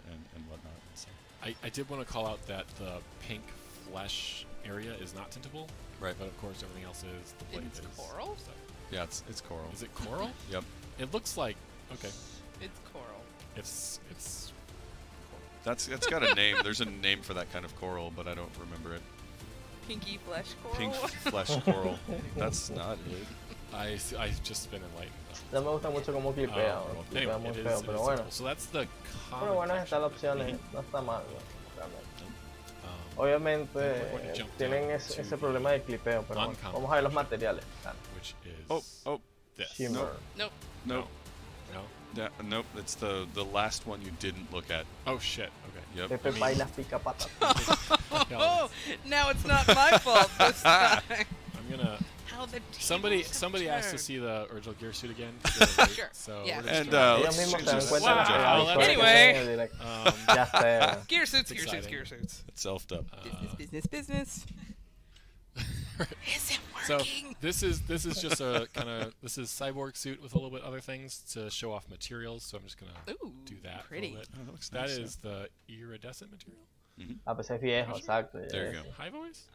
whatnot. So. I did want to call out that the pink flesh area is not tintable. Right. But of course everything else is. The blade It's is. coral? So. Yeah, it's coral. Is it coral? Yep. It looks like, okay. It's coral. It's That's got a name. There's a name for that kind of coral, but I don't remember it. Pinky flesh coral. Pink flesh coral. That's not it. I've just been enlightened. No me gusta mucho cómo clipea, Well, clipea anyway, muy it feo, is pero bueno. simple. So that's the common Pero bueno, collection. está la opción, Mhm. no está mal, realmente. Um, Obviamente we're going to jump tienen down ese to problema de clipeo, pero bueno, uncommon. vamos a ver los materiales. Claro. which is Oh, this. Shimmer. Nope. no. No? Yeah, nope. It's the last one you didn't look at. Oh shit. Okay. Yep. Pepe baila pica patatas. Oh, now it's not my fault this time. I'm gonna. How the Somebody tables asked to have see the original gear suit again. Sure. So Yeah. we're just And gonna- Ellos let's mismos change se dan this cuenta de la Wow, pegada that's- visual que Anyway. tienen en el directo. Um, Ya sé. Gear suits, It's gear suits, exciting. gear suits. It's elfed up. Business. Is it So working? this is just a kind of this is cyborg suit with a little bit other things to show off materials. So I'm just gonna Ooh, do that pretty. a little bit. Oh, that looks That nice, is the iridescent material. Ah, pues es viejo, exacto. ya There you es. go. High voice.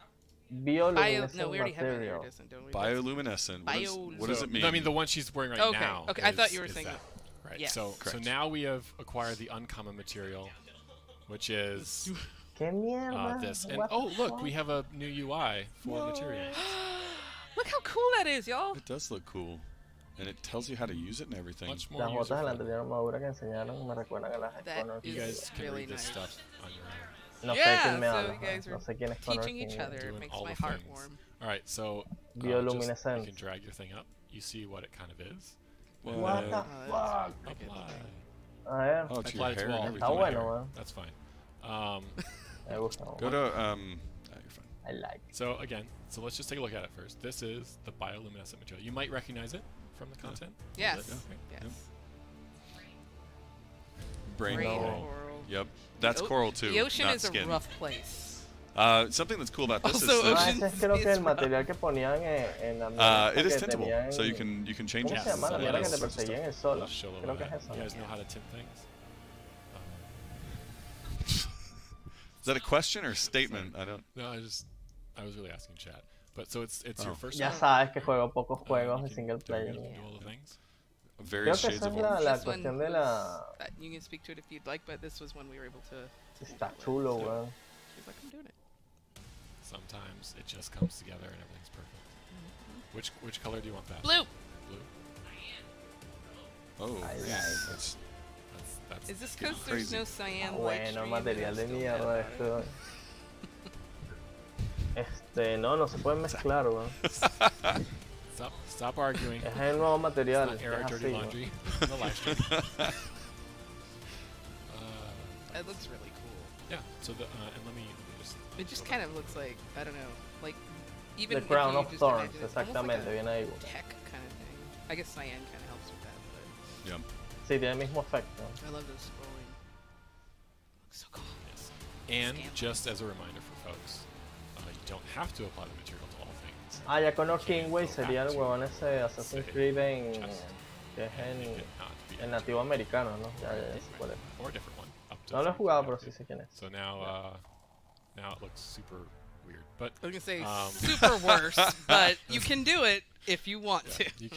Bioluminescent No, we already have an material. iridescent, don't we? Bioluminescent. What does So- it mean? No, I mean the one she's wearing right Okay, now. okay, I thought is- you were is saying- that. Right. Yes. So Correct. now we have acquired the uncommon material, which is ¿Qué mierda? this. And What oh the look, fuck? we have a new UI for materials. Look how cool that is, y'all. It does look cool, and it tells you how to use it and everything. Much more Las botas de la user-friendly. anterior armadura que enseñaron me recuerdan a las de That Connor is You King. guys can really read this nice. stuff on your own. No sé Yeah, quién me so habla. you guys No are sé quién es Connor teaching King. each other. It Doing makes all my the heart things. warm. All right, so Bioluminescent. you can drag your thing up. You see what it kind of is. What? What the Oh, fuck? that's pretty good. Apply. A ver, Oh, to Apply your it to hair all. and está everything. bueno, man. That's fine. Me gusta. Go to oh, you're fine. I like. So again, so let's just take a look at it first. This is the bioluminescent material. You might recognize it from the content. Yes. Yeah. Yes. Brain Brain coral. coral. Yep, that's The o- coral too. The ocean not is skin. a rough place. Something that's cool about this Also, is that Ah, ocean ese es creo que is el rough. material que ponían en la mierda it is que tintable, tenían- so you can change ¿Cómo it. se llama la Yeah, mierda que all te sorts of perseguía en stuff. el solo? Let's show a Creo little que bit. es eso. You guys know how to tint things? Is that a question or a statement? I don't. No, I was really asking chat. But so it's your first Ya one. sabes que juego pocos juegos You de can single do player. all the things. Creo Various que shades esa of es la, orange. la This one cuestión de was- la... you can speak to it if you'd like, but this was one we were able to do Está that with. chulo, weón. She's like, I'm doing it. Sometimes it just comes together and everything's perfect. Which color do you want that? Blue. Blue. Oh, I yeah, like. that's That's Is this getting because there's crazy. no cyan light Bueno, stream material and de still mierda have esto. No se pueden mezclar, weón. Stop arguing. Es el nuevo It's material, not es air dirty así, weón. laundry in the live stream. It looks really cool. Yeah. So the and let me just. It just kind of looks like, I don't know, like even The if Crown you of just Thorns, imagine it's almost exactamente, like viene ahí. a tech kind of thing. I guess cyan kind of helps with that, but yeah. Sí, tiene el mismo efecto. I love those scrolling. Looks so cool. Yes. And Stamp. just as a reminder for folks, you don't have to apply the material to all things. Ah, ya Connor Kingway sería el huevón ese de Assassin's Creed en... Chest. que es And make en... it not be El nativo americano, ¿no? Ya sé cuál es. Or a different one. Up to No lo he 30 jugado, pero active. sí sé quién es. So now, now it looks super weird. But I was gonna say super worse, but you can do it if you want to. you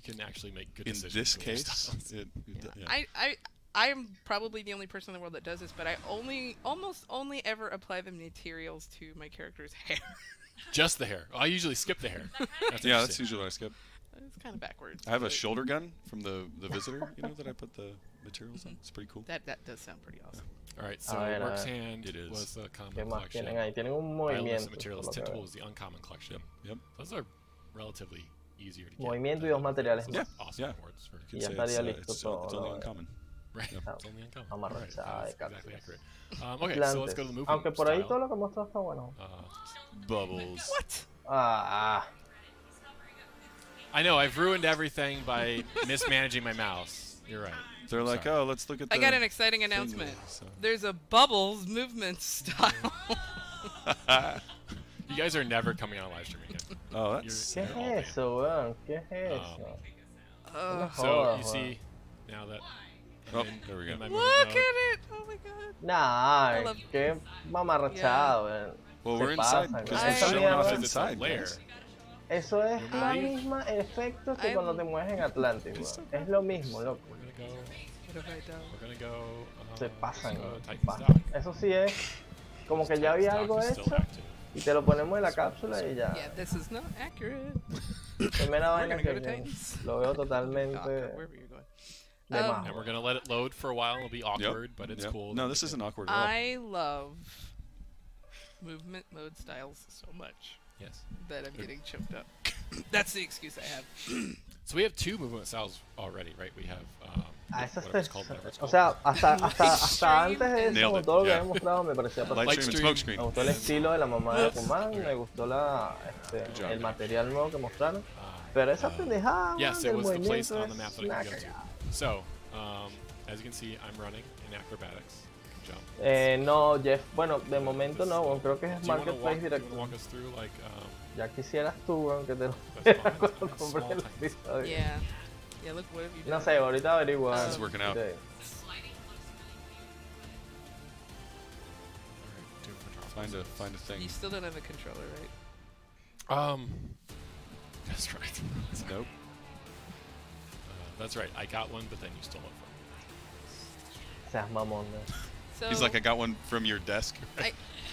can actually make good In decisions. this with your case, styles. I am probably the only person in the world that does this, but I almost only ever apply the materials to my character's hair. Just the hair. I usually skip the hair. That's yeah, that's interesting. usually what I skip. It's kind of backwards. I have a but shoulder gun from the visitor, you know, that I put the materials on. It's pretty cool. That does sound pretty awesome. All right, so ver, Work's a ver. Hand It is. was the ¿Qué common más collection. tienen ahí? Tienen un Violence movimiento. and Materials por lo que Tintable veo. was the uncommon collection. Yep. Those are relatively easier to get. Movimiento y dos materiales Those más. are awesome Yeah. awards for You Ya can say estaría it's, listo it's todo, only ¿no? uncommon. Right. Yeah. It's only uncommon. Amarrachada Right, de that's exactly cápsulas. accurate. Okay, so let's Atlantes. go to the movement Aunque por ahí style. todo lo que mostrado está bueno. Bubbles. What? Ah, I know, I've ruined everything by mismanaging my mouse. You're right. They're I'm like, sorry. oh, let's look at the I got an exciting announcement. so. There's a Bubbles movement style. You guys are never coming on a live stream again. Oh, that's... ¿qué You're all es eso, weón? ¿Qué es eso? Oh, So Joder, you weón. see, now that I'm Oh, in- there we go. in my look movement at mode, it! Oh my god. Nah, love- qué mamarrachado, weón. Well, Se we're inside pasan, because weón. we're Esa showing mierda- off because it's a inside. lair. guys. Eso es You la believe? misma efecto que I'm- cuando te mueves en Atlantis, weón. Es lo mismo, loco. We're gonna go. What have I done? We're gonna go. Se pasan, let's go weón. Se Titan pasan. stock. Eso sí es como que ya había Stock algo is still hecho active. y te lo ponemos en la cápsula y ya. Yeah, this is not accurate. Primera We're vaina gonna go que to Titans. lo veo Oh, totalmente wherever you're going. de más. And we're gonna let it load for a while. It'll be awkward, but it's Yep. cool. No, this isn't awkward at all. I love movement mode styles so much Yes. that I'm getting choked up. That's the excuse I have. So we have two movement styles already, right? We have Ah, eso whatever it's está. called, whatever it's O called. sea, hasta antes de eso, Nailed con it, todo lo que yeah. había mostrado, me parecía perfecto. Light stream and smoke screen. Me gustó el estilo de la mamá de Kuman, me gustó Good job. el material nuevo que mostraron. Ah, Pero esa pendejada yes, del it was the place movimiento on the map es that I una can go to. cagada. So, as you can see, I'm running in acrobatics. Jump. No, Jeff, bueno, de momento no, bueno, creo que es Do you wanna Marketplace walk, Directo. walk us through like Ya quisieras tú, weón, que te lo That's fine, cuando it's fine. compré el Small times. episodio. Yeah. Yeah, look, what have you done? No sé, ahorita averiguo. This is working out. Sí. doing control. Find a thing. You still don't have a controller, right? That's right. Nope. That's right. I got one, but then you stole it Seas mamón, ¿no? So, He's like, I got one from your desk,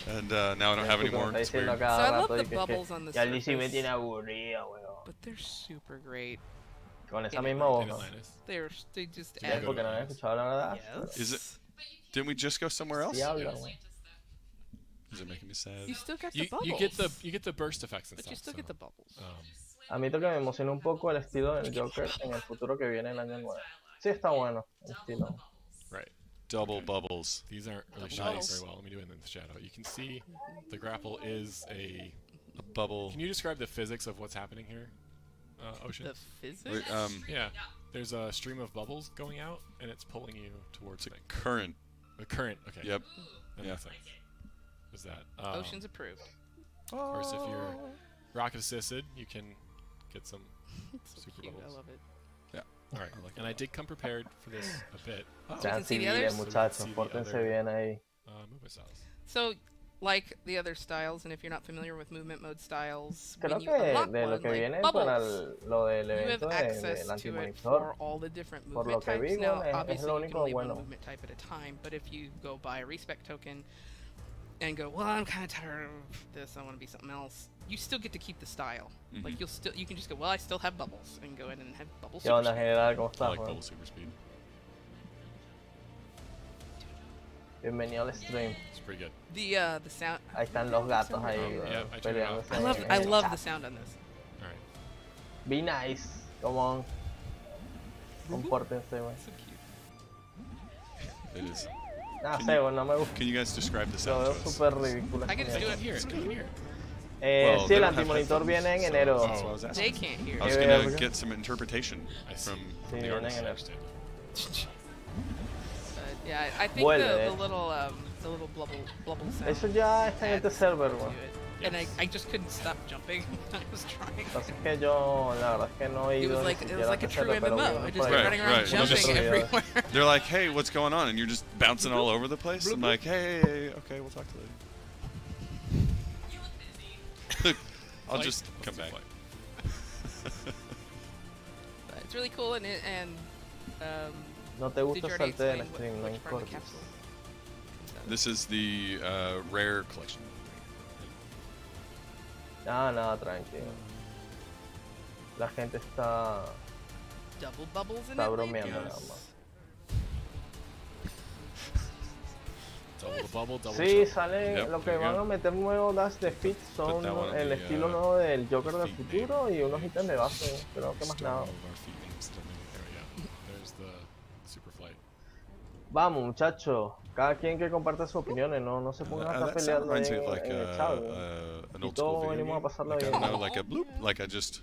and now I don't have any more. Está It's diciendo weird. cada So I love rato the y que bubbles on the ya Lizzie me surface. tiene aburrido, weón. but they're super great. Con esa in misma from. In voz. Atlantis. They just Yeah, Es add. porque no había escuchado hablar de Yes. Is it? Didn't we just go somewhere else? Sí habla, Yes. weón. Is it making me sad? You still got the You bubbles. get the burst effects and But stuff. you still so, get the bubbles. A mí lo que me emociona un poco el estilo del Joker en el futuro que viene el año nuevo. Sí está bueno el estilo. right. Double Okay. bubbles. These aren't really Double shining bubbles. very well. Let me do it in the shadow. You can see the grapple is a. A bubble. Can you describe the physics of what's happening here, Ocean? The physics? Wait, Yeah. There's a stream of bubbles going out, and it's pulling you towards the current. the current. Okay. Yep. That Yeah. makes sense. Is that? Ocean's approved. Of course, if you're rocket assisted, you can get some. It's so Super cute. bubbles. I love it. All right. And I did come prepared for this a bit. Sean see the civiles, others? muchachos, See the pórtense other- bien ahí. Movement styles. So, like the other styles, and if you're not familiar with movement mode styles, Creo when you que unlock de lo one, que like viene bubbles, para lo del you have evento access del to it antimonitor. for all the different Por movement lo que types. vi, Now, es obviously, lo you can único only bueno. one movement type at a time, but if you go buy a respect token and go, well, I'm kind of tired of this, I want to be something else, you still get to keep the style. Like you can just go, well, I still have bubbles, and go ahead and have bubbles. ¿Qué onda, general? ¿Cómo I estás, like weón? bubble super speed. Bienvenido al stream. It's pretty good. The sound. Ahí están los gatos ahí, Yeah, weón, I turned it off. peleándose. I en el love chat. the sound on this. All right. Be nice. Come on. Compórtense, weón. So cute. It is. Ah, Can sé, you- weón, no me gusta. Can you guys describe the Lo sound veo to us? súper ridículo. I can just do it Here. Come here. Well, Sí, they el don't have antimonitor headphones, viene en so enero. that's what I was asking. They can't hear. I was Yeah, gonna we're get some interpretation I see. from Sí, the viene artist. en enero. Understand. But yeah, I think Vuelve, the little blubble sound. Eso ya está en este adds server, to weón. it. and I just couldn't stop jumping. I was trying. Entonces que yo, la verdad es que no he It ido was ni like siquiera a true hacerlo, pero MMO. bueno, I just por kept ahí. running around Right. jumping Just- everywhere. They're like, hey, what's going on? And you're just bouncing all over the place. I'm like, hey, okay, we'll talk to you later. I'll Flight. just Let's come do back. flight. But it's really cool, and No te did gusta, you already salte del explain stream, no which part of the importa. capsule? This is the rare collection. Ah, nada, tranquilo. La gente está Double bubbles in bromeando it. nada más. Double the bubble, double Sí, shot. salen, Yep, lo que there you van go. a meter nuevo Dash de Fit son that one on el the, estilo nuevo del Joker del feet futuro y unos ítems de base, creo que más Still nada. move our feet names to me. There we go. There's the super flight. Vamos muchachos, cada quien que comparte sus opiniones, no se pongan a estar That sound peleando reminds me en, of like en el chat. an Y old school todos video venimos a game. pasarla Like, I bien. don't know, like a bloop, like I just,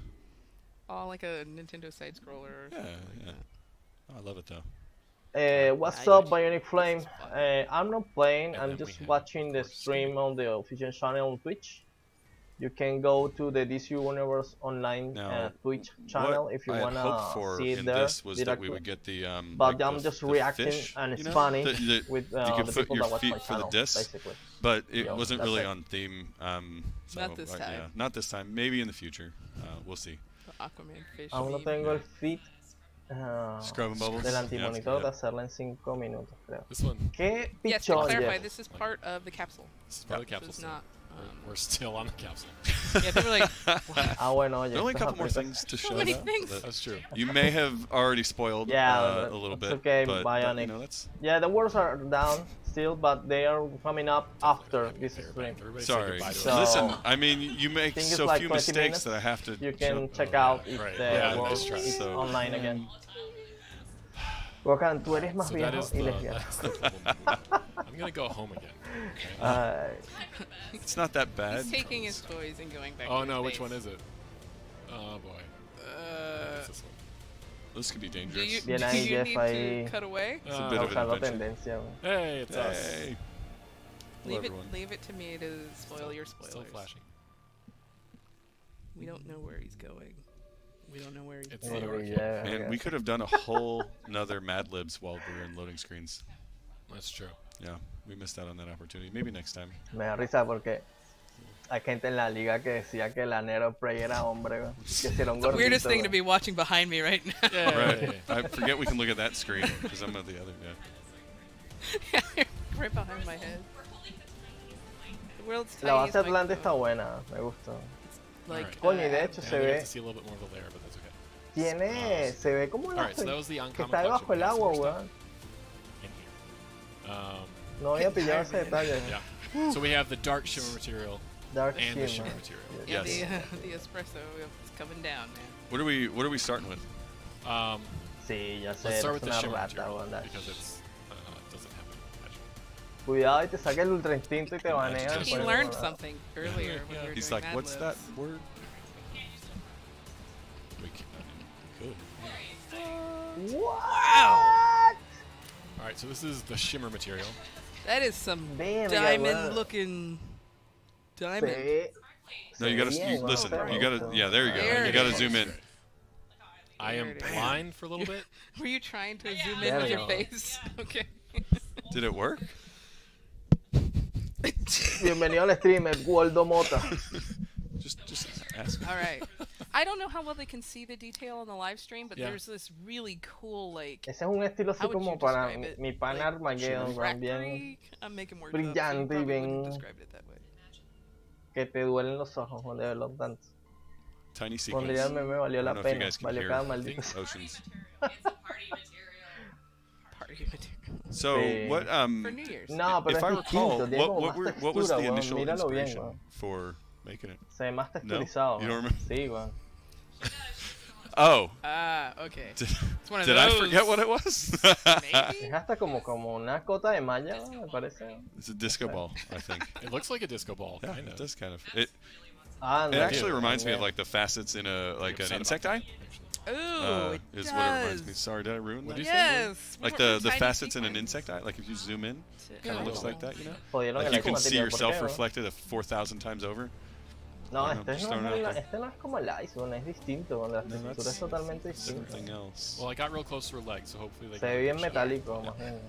Oh, like a Nintendo side scroller. Or yeah, something like yeah. that. Oh, I love it though. What's up, Bionic Flame? I'm not playing, And I'm then we just have, watching the of course, stream on the official channel on Twitch. You can go to the DCUO Universe Online Now, Twitch channel what if you I had wanna hoped for see it in there. this was that we directly. would get the But like I'm the, just the reacting, fish, and it's you know, funny that with you the could put people your that watch my feet for the channel, disc, basically. but it Yo, wasn't that's really it. on theme. So, Not this time. Yeah, not this time. Maybe in the future. We'll see. Aquaman fish. Aún no meme. tengo el feed Scrub and bubbles. del Yeah, antimonitor de yeah. hacerla en 5 minutos, creo. This one, ¿Qué Yes, to pichón, clarify, Jeff? this is part of the capsule. this is part of the This capsule is still. not. We're still on the capsule. Yeah, people are like, Ah, bueno, oye, There are only a estas couple more aplicaciones- things to show. many now things. that That's true. You may have already spoiled Yeah, a little it's bit, okay, but Bionic. you know, that's Yeah, the words are down still, but they are coming up after this stream. Everybody say sorry. goodbye to So- us. Listen, I mean, you make think it's so like few 20 mistakes minutes. that I have to. You can show- check Oh, out yeah, if right. the Yeah, world that's true. is So- online again. Wokan, tú eres más So that viejo is y the, lesbiana. that's the double move. I'm gonna go home again. Okay. It's not that bad. he's taking his toys and going back. Oh to no, his which base. one is it? Oh boy. What's this one? This could be Do dangerous. you, Bien do ahí, you Jeff, need ahí. to cut away? It's a Oh, bit of an Causando adventure. tendencia. Güey. Hey, it's us. Hey. Hello, Leave it, everyone. leave it to me to spoil your spoilers. Still flashing. We don't know where he's going. We don't know where he's It's going. the Yeah, York. Man, okay. we could have done a whole nother Mad Libs while we were in loading screens. That's true. Yeah, we missed out on that opportunity. Maybe next time. Me da risa porque hay gente en la liga que decía que el Nero Prey era hombre, güey. Que si era un It's the weirdest gordito, thing to güey. be watching behind me right now. Right. I forget we can look at that screen because I'm at the other. Yeah. Right behind my head. The world's La tiniest base Atlante está microphone. buena, me gusta. Like, Alright. Coño, y de hecho Yeah, se we get ve, to see a little bit more of the layer, but that's okay. se ve como una Alright, so that was the que uncommon está debajo collection. del agua, There's more weón. stuff in here. No había pillado ese detalle. Yeah. So we have the dark shimmer material Dark and the shimmer. shimmer material. yeah, Yes. the espresso is coming down, man. What are we starting with? Sí, ya sé, Let's start eres with the una shimmer rata, material weón. because it's doesn't have any magic. Cuidado y te saca el ultra instinto y te banea. Just He like- learned something earlier when we were He's doing like, Mad what's that Libs. word? We can- Good. Wow! All right, so this is the shimmer material. That is some Damn, diamond-looking diamond. Se No, you gotta ve bien, listen. weón, You me gotta. gusta. Yeah, there you go. There You it gotta is. zoom in. I am There it is. blind for a little bit. Were you trying to zoom in There with we your go. face? Okay. Did it work? Bienvenido al streamer, Waldo Mota. Just ask. All right. I don't know how well they can see the detail on the live stream, but Yeah. there's this really cool, like, Ese es un estilo así how would como you para describe it? mi pan Like, Armageddon, weón, bien refractory? I'm making words up, so you brillante y probably bien- wouldn't describe it that way. que te duelen los ojos cuando de verlos tanto. Tiny Pondría el sequence. meme, valió I la don't know if you pena, guys can valió hear cada the maldito. oceans. Party material. So Sí. what? For New Year's. No, pero If es I recall, distinto, tiene como más what was the textura, weón, initial míralo bien, inspiration weón. for making it? Se ve más texturizado. You don't weón. remember? Sí, weón. Oh, Ah, okay. did, It's one of did those. I forget what it was? Maybe? Es hasta como una cota de malla, weón, me parece. It's a disco ball, I think. It looks like a disco ball. Yeah, kind it of. does kind of. It Ah, no, actually sí, reminds me of también. like the facets in a like an Upset insect about eye. that, actually. Ooh, it Is does. what it reminds me. Sorry, did I ruin What that? do you say? Yes. Like more the tiny facets in an sequins. insect eye. Like if you zoom in, To- kind of looks Oh. like that, you know. Jodieron Like el you hecho can see material, ¿por yourself qué, weón? reflected 4,000 times over. No, I don't know, este just no, throwing it out there. este no es como el Iceborne, es distinto, la textura es totalmente distinta. Something else. Well, I got real close to her leg, so hopefully they Se ve bien metálico, más bien.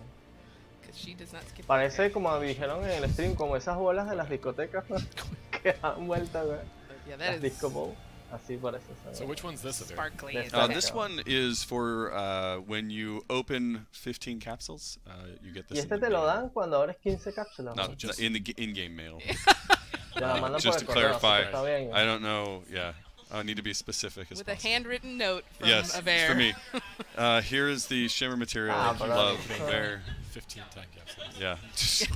Because she does not skip. Parece, como dijeron en el stream, como esas bolas de las discotecas que dan vuelta, güey. Yeah, that Las is disco ball. Así parece. So which one's this? Adair? sparkly. This as This heck. one is for when you open 15 capsules, you get this. Y in este the te lo mail. dan cuando abres 15 cápsulas. No, ¿no? just- in the in-game mail. Te la mandan Just to por el correo, así clarify, que está bien, I don't know. Yeah, I need to be specific as With a possible. handwritten note from Yes, a bear. for me. Here is the shimmer material. Ah, If you pero- love bear. 15 time capsules. Yeah.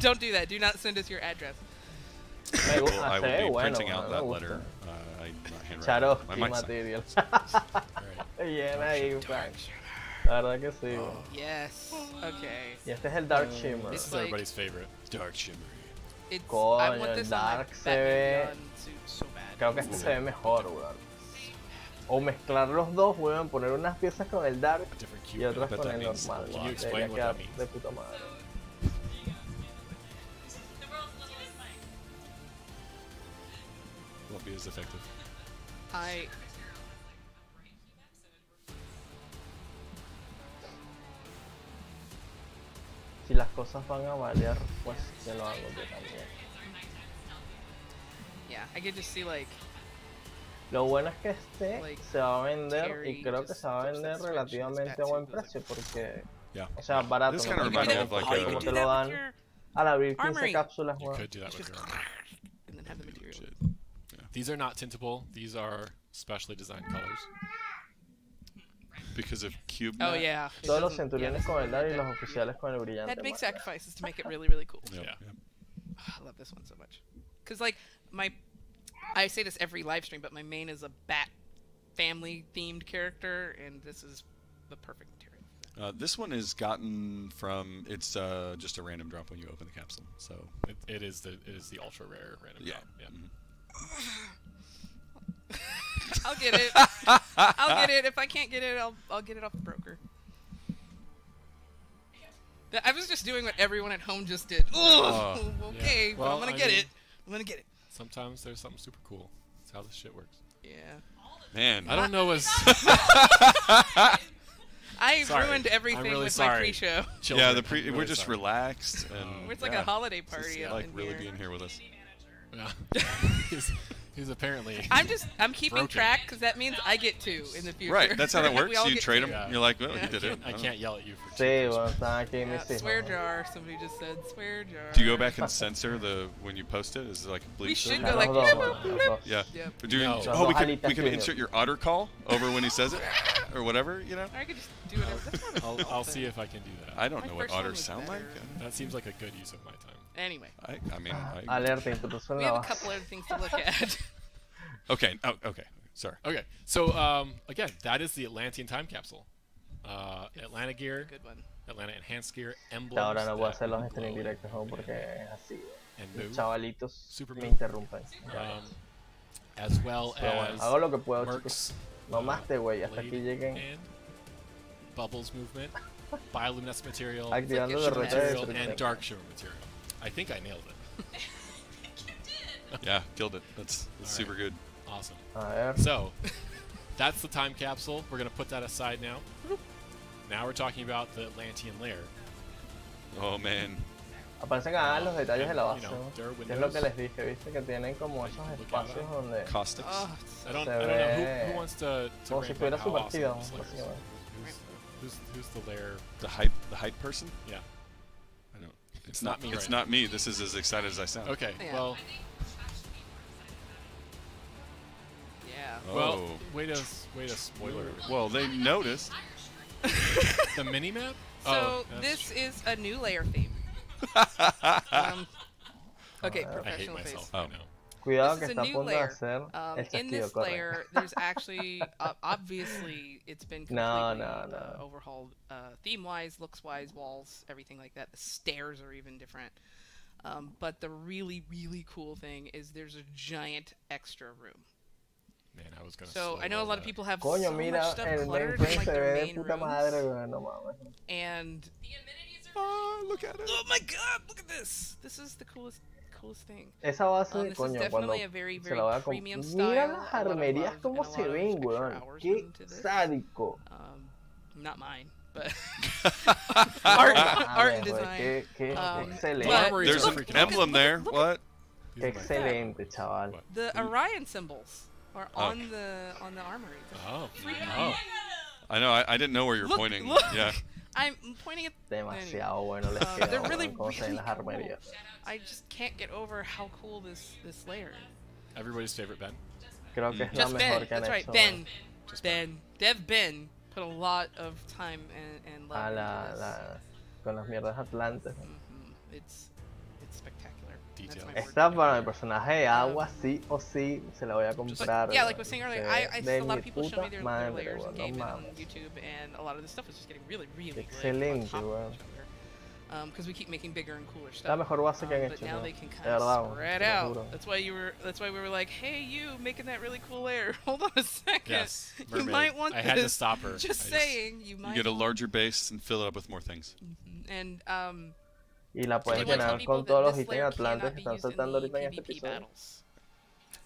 Don't do that. Do not send us your address. Me gusta, I se ve will be bueno, printing out me that gusta. letter. I'm not handwriting. Charovsky I might sign. material. Alright. Bien ahí, Frank. La verdad que sí. güey. Yes. Okay. Y este es el Dark Shimmer. This It's is like- everybody's favorite. Dark shimmery. It's, I Coño, want el this on my Dark se Batman ve- Beyond suit so bad. Creo que este se ve mejor, weón. O mezclar los dos, weón, poner unas piezas con el Dark A different y cube. otras bet con that el means normal. a lot. Can you Debería explain what quedar that means? de puta madre. Won't be as effective. I Si las cosas van a valer, pues que lo hago yo también. yeah, I could just see like Lo bueno es que este Like, se va a vender Terry y creo que just se va a flips that vender switch and relativamente it's a buen back to precio porque, Yeah. o sea, barato. This ¿no? kinda Porque reminds me como- of like oh, a- you como can te do lo that dan with your al abrir 15 Armory. cápsulas, You weón. could do that you with just your armor. and then have the material. Shit. These are not tintable. These are specially designed colors. Because of cube. Oh matte? yeah. it Todos los doesn't- centuriones yeah, con el Dark y they los oficiales con el brillante. had to make más. sacrifices to make it really really cool. Yep, Yeah. yep. I love this one so much. Cause like I say this every live stream, but my main is a bat family themed character, and this is the perfect material. This one is gotten from. It's just a random drop when you open the capsule. So It is the ultra rare random yeah. drop. Yeah. I'll get it. I'll get it. If I can't get it, I'll get it off the broker. I was just doing what everyone at home just did. Oh, Okay, yeah. but Well, I'm gonna I get mean- it. I'm gonna get it. Sometimes there's something super cool. That's how this shit works. Yeah. Man. I don't know what's. I Sorry. ruined everything I'm really with sorry. my pre-show. Yeah, the I'm pre. really We're just sorry. relaxed and. It's like yeah, a holiday this party. is up like in really here. being here with us. Yeah. he's apparently. I'm keeping broken. track because that means I get two in the future. Right, that's how that We works. all You get trade two. them. Yeah. You're like, well, Yeah. you did it. I can't yell at you for. Sí, cheaters. bueno, están aquí Yeah, mis hijos. swear jar. Somebody just said swear jar. Do you go back and censor the when you post it? Is it like a bleep? We should thing? go like. Los dos, "Bloop, bloop, los bloop." dos. Yeah. Yep. We're doing. No. Oh, we Los could alitas insert your otter call over when he says it, or whatever. You know. I could just do whatever. That's not a I'll difficult see thing. if I can do that. I don't My know what first one otters was sound like. better. That seems like a good use of my time. Anyway, I mean, I, Alerta, intrusión we en have la a base. couple other things to look at. okay. Oh, okay. Sorry. Okay, so again, that is the Atlantean time capsule. Atlanta gear, Good one. Atlanta enhanced gear, emblems. Ahora no puedo that hacer los stream glow directos ¿no? porque es así. and Los move, chavalitos Super me move. interrumpen. as well Pero bueno, as hago lo que puedo, chicos. Mercs, No más te güey, hasta blade aquí lleguen and bubbles movement, bioluminescent material, activando Like de shimmer reta de material, destrucción. and dark shimmer material. I think I nailed it. Yeah, killed it. That's super good. Awesome. A ver, So, that's the time capsule. We're going to put that aside now. Now we're talking about the Atlantean lair. Oh man. aparecen acá los detalles de la base, You know, ¿no? there are Que es lo que windows. les dije, viste que tienen como esos espacios donde Caustics. Oh, I don't Se know ve who wants to como si rank fuera how su awesome partida, this lair is. básicamente. Who's the lair? The hype person. Yeah. I don't. It's not me It's right not me. This is as excited as I sound. Okay. Yeah. Well, yeah. Oh. well, way to spoiler everything. Well, they noticed. The mini map. So that's this is a new layer theme. Okay, I hate professional myself. face. I know. Cuidado This que is a está a new punto de layer. hacer el In chasquido, this corre. layer, there's actually obviously it's been completely No. overhauled, theme-wise, looks-wise, walls, everything like that. The stairs are even different. But the really, really cool thing is there's a giant extra room. Man, I was gonna. So I know a slow-roll lot of that. people have Coño, so much mira, stuff el cluttered mainframe in like se their ve de main puta rooms. madre, güey, no mames. And Oh, look at it. oh my god, look at this! This is the coolest coolest thing. Esa base, This is coño, cuando definitely a very, se very la voy a premium comprar. Mira style. las A lot of armerías love como and a se lot of ven, extra weón. hours Qué went into this. sádico. Not mine, but Art and design. Qué excelente. But There's an look, emblem there. look, What? Qué excelente, chaval. The Orion symbols are on the armory. Oh. Freaking I know. I didn't know where you're Look, pointing. look. Yeah. I'm pointing at. Demasiado bueno les They're quedó, really, weón, cómo se ven really las cool. armerías. I just can't get over how cool this layer. Everybody's favorite Ben. Creo que es la Just mejor Ben. que han That's right. hecho. Ben. Just Ben. Dev Ben put a lot of time and love into this. Con las mierdas atlantes. It's spectacular. That's Detail. my word. Esta para mi personaje de agua, sí o sí, se la voy a But, comprar. yeah, like I was saying earlier, I de a lot mi of people show me puta their madre, layers weón, in game no and on mames. YouTube, and a lot of this stuff is just getting really, really Excelente, good. weón. Because we keep making bigger and cooler La stuff. mejor base que han But hecho, now ¿no? they can De kind verdad, of spread te lo out. juro. That's why we were like, hey, you making that really cool layer. Hold on a second. Yes. You Mermaid. might want I this. had to stop her. Just saying, you might. You get a want- larger base and fill it up with more things. And Y la puedes you want to tell llenar people con that todos los this ítems layer atlantes cannot que be están used in saltando ahorita en the este PvP episodio. battles.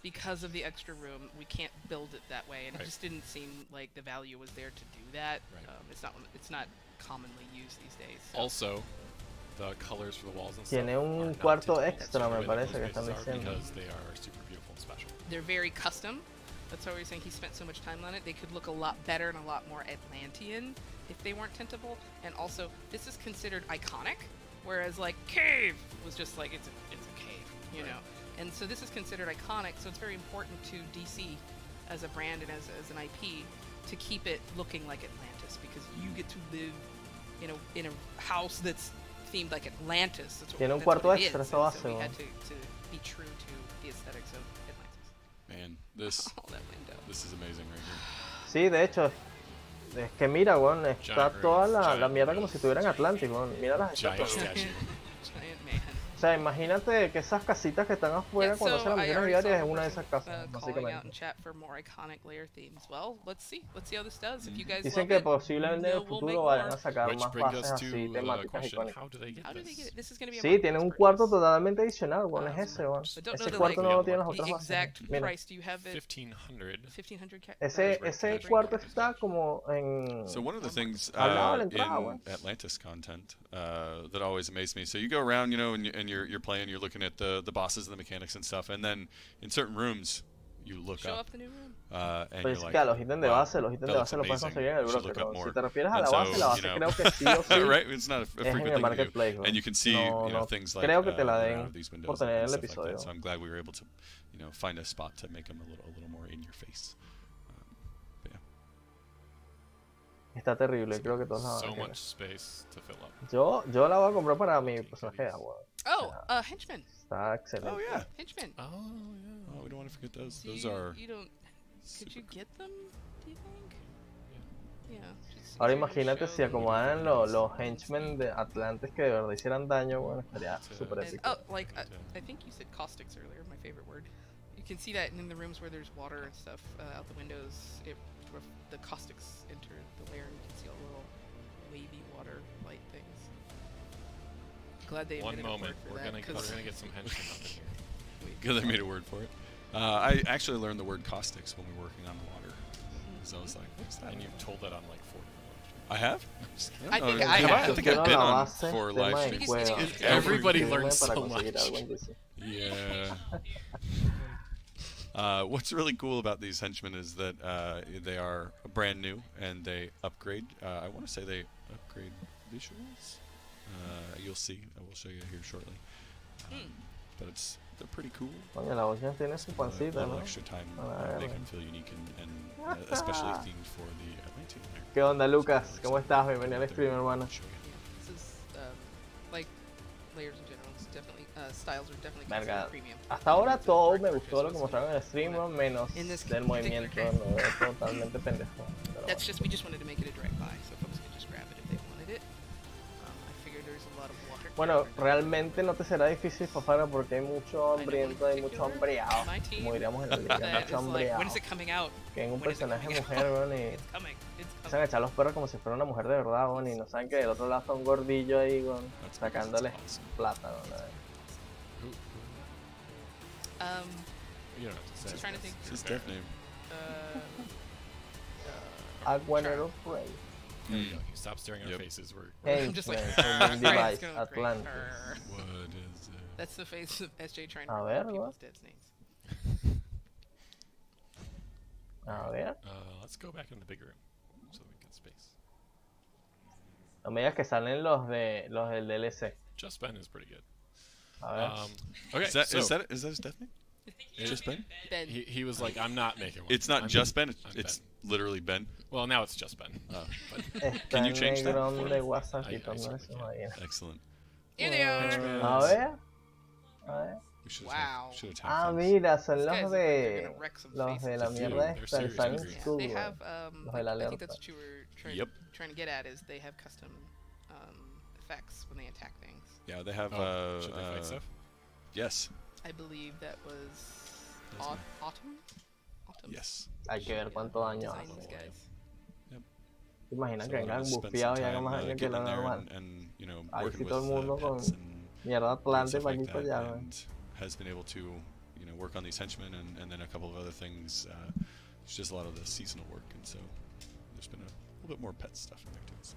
Because of the extra room, we can't build it that way, and it Right. just didn't seem like the value was there to do that. Right. It's not commonly used these days. So. Also, the colors for the walls and Tiene stuff un are not cuarto typical. extra, Super me really parece those que están bases are diciendo. because they are super beautiful and special. They're very custom. That's why we were saying he spent so much time on it. They could look a lot better and a lot more Atlantean if they weren't tintable. And also, this is considered iconic, whereas like cave was just like it's a cave, you know. And so this is considered iconic. So it's very important to DC as a brand and as an IP to keep it looking like Atlantis, because you get to live in a house that's themed like Atlantis. That's what, Tiene un that's cuarto what it extra is. esta And base, so we weón. had to be true to the aesthetics of Atlantis. Man, this Oh, that window. this is amazing right here. Sí, de hecho, es que mira, weón, está Giant toda rooms, la giant mierda como si rooms, estuviera en giant Atlantis, weón. Mira las Giant estatuas. statue. Giant man. O sea, imagínate que esas casitas que están afuera Yeah, cuando so hacen las I misiones already diarias saw es the una de person, esas casas, calling out in básicamente. chat for more iconic layer themes. Well, let's see how this does. If you guys Dicen love que it, posiblemente en el we'll make futuro vayan a more. sacar Which más brings bases us así to the temáticas question: icónicas. how do they get How do they this? get it? This is going to be a Sí, tiene un marketplace cuarto purchase. totalmente adicional, weón, es ese, weón. But don't know Ese the, cuarto like, no lo tienen las the otras bases. exact Mira, price. Do you have it? 1,500. 1,500 ese cuarto está como en... So one of the things Al lado de la in entrada, weón. Atlantis content that always amazed me. So you go around, and you're playing, you're looking at the bosses and the mechanics and stuff, and then in certain rooms you look Show up off the new room. and Pues you're que a like, los ítems de wow, base, los ítems that de looks base los puedes amazing. conseguir en el You should broker, look up pero more. si te refieres a And la so, base creo que sí o sí right? It's not a es en frequent el thing to do. marketplace, weón. And you can see No, things like creo que te la out den of these por windows tener and el stuff like episodio. that. So I'm glad we were able to, find a spot to make them a little more in your face. But yeah. Está terrible, creo que todos la van a So querer. much space to fill up. Yo la voy a comprar para mi personaje de agua. Oh, henchman. Está excelente. Oh yeah. Henchman. Oh yeah. Oh, we don't want to forget those. So Those you, are. you don't. Could you super get them? Do you think? Yeah. just Ahora easier to imagínate show si them. acomodaran los henchmen de Atlantes que de verdad hicieran daño, bueno, estaría súper And, épico. oh, like I think you said caustics earlier. My favorite word. You can see that in the rooms where there's water and stuff out the windows. The caustics enter the layer, and you can see all the little wavy water light things. Glad they One invented a word moment, for we're that, gonna 'cause get some henchmen up in here. Good, they made a word for it. I actually learned the word caustics when we were working on water. So I was like, what's that? And you've told that on like 4 different I have? I think know. I have. I think I've been la on base, 4 tema live de streams. cueva, It's everybody tema learns para so conseguir much. algo en DC. Yeah. What's really cool about these henchmen is that they are brand new and they upgrade. I want to say they upgrade visuals. You'll see. I will show you here shortly. But they're pretty cool. Coño, la voz tiene su A pancita, little ¿no? extra time Ah, make them feel unique and especially themed for the Atlantean layer. ¿Qué onda, Lucas? ¿Cómo estás? Bienvenido al stream, hermano. Show you. Yeah, this is like layers in general. It's definitely styles are definitely Verga. considered premium. Hasta ahora todo me gustó lo que mostraron en el stream, ¿no? Menos In this del particular movimiento, case. no es totalmente pendejo. Pero That's just we just wanted to make it a direct buy, so folks could just grab it if they wanted it. I figured there's a lot of water. bueno, realmente no te será difícil, Fafara, porque hay mucho hambriento, hay mucho hambreado, como diríamos en la liga, That is mucho like, hambreado. when is it coming out? Que en un when is it personaje coming mujer, out? weón, y It's coming. It's empiezan a coming. echar los perros como si fuera una mujer de verdad, weón, y no saben que del otro lado está un gordillo ahí, weón, sacándoles plata, weón. You don't have to say. Just trying to think. It's his death name. Aguanero Frey. There you go. You stop staring at our faces. We're I'm just like, Henchman, Alright, Device, it's going great. Atlantes. What is it? That's the face of SJ trying to A remember ver, people's what? dead names. A ver. let's go back in the big room so we get space. No me digas que salen los del DLC. Just Ben is pretty good. A ver. Okay, Is that, so is that his death name? Just Ben? Ben. he was like, I'm not making one. It's not I'm just Ben. I'm It's Ben. literally Ben. Well, now it's just Ben. But Está you el change that? negrón de WhatsApp I y todo certainly eso can. ahí. Excellent. Here they are. A ver. A ver. We should Wow. Should have Ah, tagged mira, son These guys los look like they're de gonna wreck some los de la faces. mierda They're esta, el serious Silent angry. Yeah, Studio. they have, Los de la I think alerta. that's what you were Yep. trying to get at, is they have custom effects when they attack things. Yeah, they have. should they fight stuff? Yes. I believe that was Autumn? Autumn? Yes. Hay que ver cuánto daño Design hace. these guys. ¿Te imaginas So que I'm vengan gonna spend some bufeados y hagan time, más daño que getting lo in there normal? and you know, Ahí working sí with todo el mundo con pets and mierda doing Atlante stuff para like aquí para that, allá. ¿no? and has been able to, you know, work on these henchmen and then a couple of other things. It's just a lot of the seasonal work, and so there's been a little bit more pet stuff in there too. So.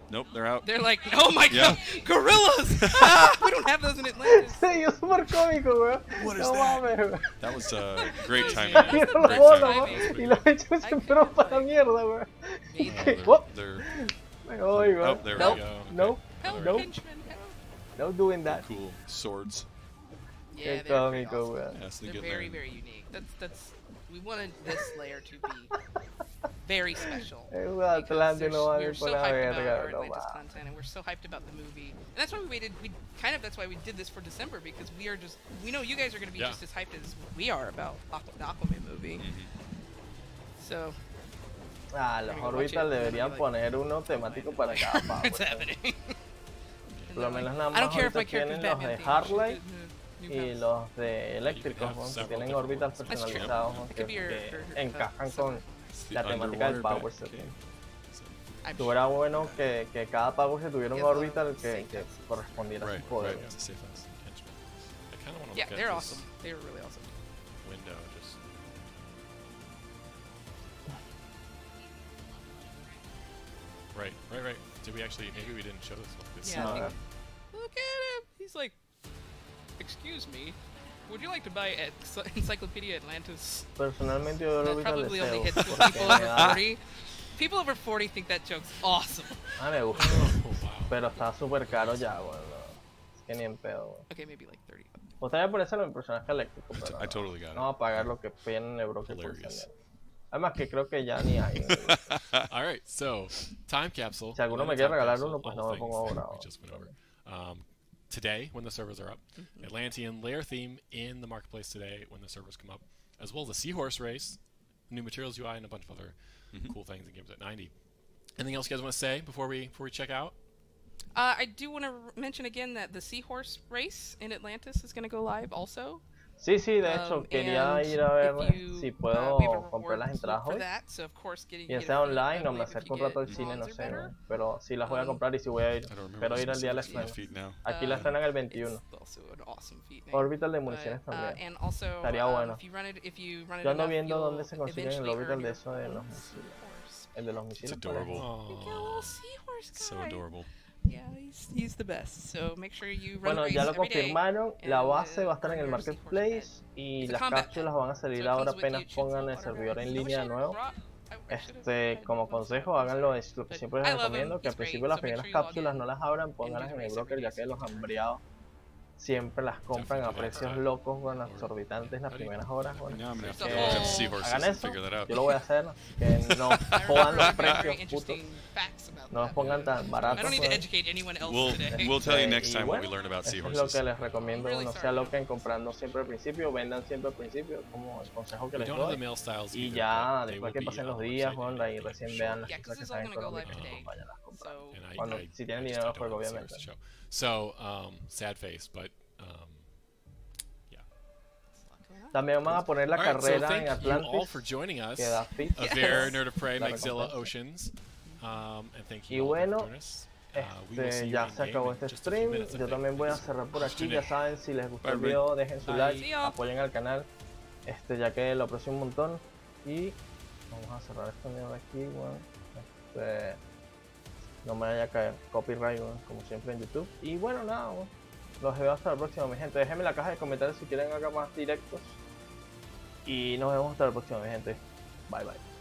Nope, they're out. They're like, oh my Yeah. god, gorillas! Ah, we don't have those in Atlantis. Se dio súper cómico, weón. What is No that? mames, weón. That was great timing. Yeah. Quiero la Great bola, timing. weón. Y los hechos se fueron para la mierda, weón. They're Me voy, oh, weón. there Nope, we go. nope, Help, nope, henchmen, help. no doing that. Cool swords. Yeah, Qué they're very cómico, awesome. weón. Yes, they They're get very, there. very unique. That's we wanted this layer to be very special. El because Atlante no we're vale so por la hyped about our verga, no Atlantis va. content, and we're so hyped about the movie. And that's why we waited. That's why we did this for December, because we know you guys are going to be just as hyped as we are about the Aquaman movie. So. Ah, los orbital deberían poner uno temático para cada pavo. What's happening? Por lo menos nada I don't más care if my ahorita character's tienen los Batman de themed. Harley New y House. los de eléctricos, ¿no? Que tienen órbitas That's true. personalizados, ¿no? It que, could be your encajan summer. con It's the la temática del underwater Power bat Set. cave. I'm Estuviera sure. bueno que cada Power Set tuviera un Yeah, orbital the que same correspondiera a Right, su poder. right. It's a safe house. Henchmen. I kind of want to Yeah, look at they're this awesome. They're really awesome. window. Just right. Did we actually? Maybe we didn't show this one. This Yeah, I No, think- Look at him. He's like, excuse me. Would you like to buy Encyclopedia Atlantis? Personalmente yo That el orbital probably de only Zeus. hits with porque people me over da- 40. People over 40 think that joke's awesome. Ah, me gusta. Oh wow. Pero está súper caro ya, bueno. Es que ni en pedo, bueno. Okay, maybe like 30. Gustaría ponerse en el personaje eléctrico, pero I totally got it. no va a pagar lo que piden en el broker por Hilarious. tener. Además que creo que ya ni hay. All right, so time capsule. Si alguno me Another quiere time regalar capsule, uno, pues all no me things pongo that bravo. we just went over. Today, when the servers are up, Atlantean layer theme in the marketplace today when the servers come up, as well as a seahorse race, new materials UI, and a bunch of other cool things in games at 90. Anything else you guys want to say before we check out? I do want to mention again that the Seahorse race in Atlantis is going to go live also. Sí, sí, de hecho quería ir a ver si puedo comprar las entradas hoy. Bien sea online o me acerco un rato al cine, no sé, ¿no? Pero sí las voy a comprar y sí voy a ir. Espero ir al día de la estreno. Aquí la estrenan el 21. Orbital de municiones también. Estaría bueno. Yo ando viendo dónde se consiguen el orbital de eso de los misiles. El de los It's misiles. por ejemplo. adorable. So adorable. Yeah, he's the best. So make sure you run Bueno, the ya race lo every day, confirmaron, la and, base va a estar en el your Seahorse marketplace pet. y It's a las combat cápsulas pet. van a salir So it ahora comes with apenas you, pongan el shoots servidor en water línea guns. nuevo. I wish I should've Como consejo, háganlo, es lo que But siempre les I love him, recomiendo, que al he's great, principio las so make primeras sure you log cápsulas in no las abran, and pónganlas do en the el race broker, every ya day, que so los you can- hambriados siempre las compran a Definitely precios that. locos, bueno, exorbitantes las primeras horas. Bueno, Now I'm gonna have to There's go a look up whole- seahorses hagan and eso, figure that out. yo lo voy a hacer, que no I jodan los remember very precios, putos, interesting facts about no los that. pongan tan I baratos. don't need to bueno. educate anyone else We'll today. we'll tell you Eh, next y time what we bueno, learn about eso es lo seahorses. que les recomiendo, Really no sorry se about aloquen comprando siempre al principio, vendan siempre al principio, como el consejo que We les don't have the doy. mail styles Y either, ya, but they después will que be pasen on los the días, website bueno, ahí and recién show. vean las Yeah, cifras 'cause que this is all salen gonna go live económicas, today. vayan a comprar. So And Cuando, si tienen I just dinero, don't pues want the obviamente. seahorse to show. So, sad face, but yeah. También van a poner la All right, so carrera en thank you all Atlantis, for joining us. que da fit. Of Bear, Nerd of Prey, La Magzilla, recompensa. Oceans. And thank Y you all bueno, for joining us. ya se acabó este stream. Yo también voy a cerrar por aquí. Ya saben, si les gustó el video, dejen su like, apoyen al canal, ya que lo aprecio un montón. Y vamos a cerrar esta mierda aquí, bueno. No me vaya a caer copyright, bueno, como siempre en YouTube. Y bueno, nada, bueno, los veo hasta la próxima, mi gente. Déjenme en la caja de comentarios si quieren haga más directos. Y nos vemos hasta la próxima, mi gente. Bye, bye.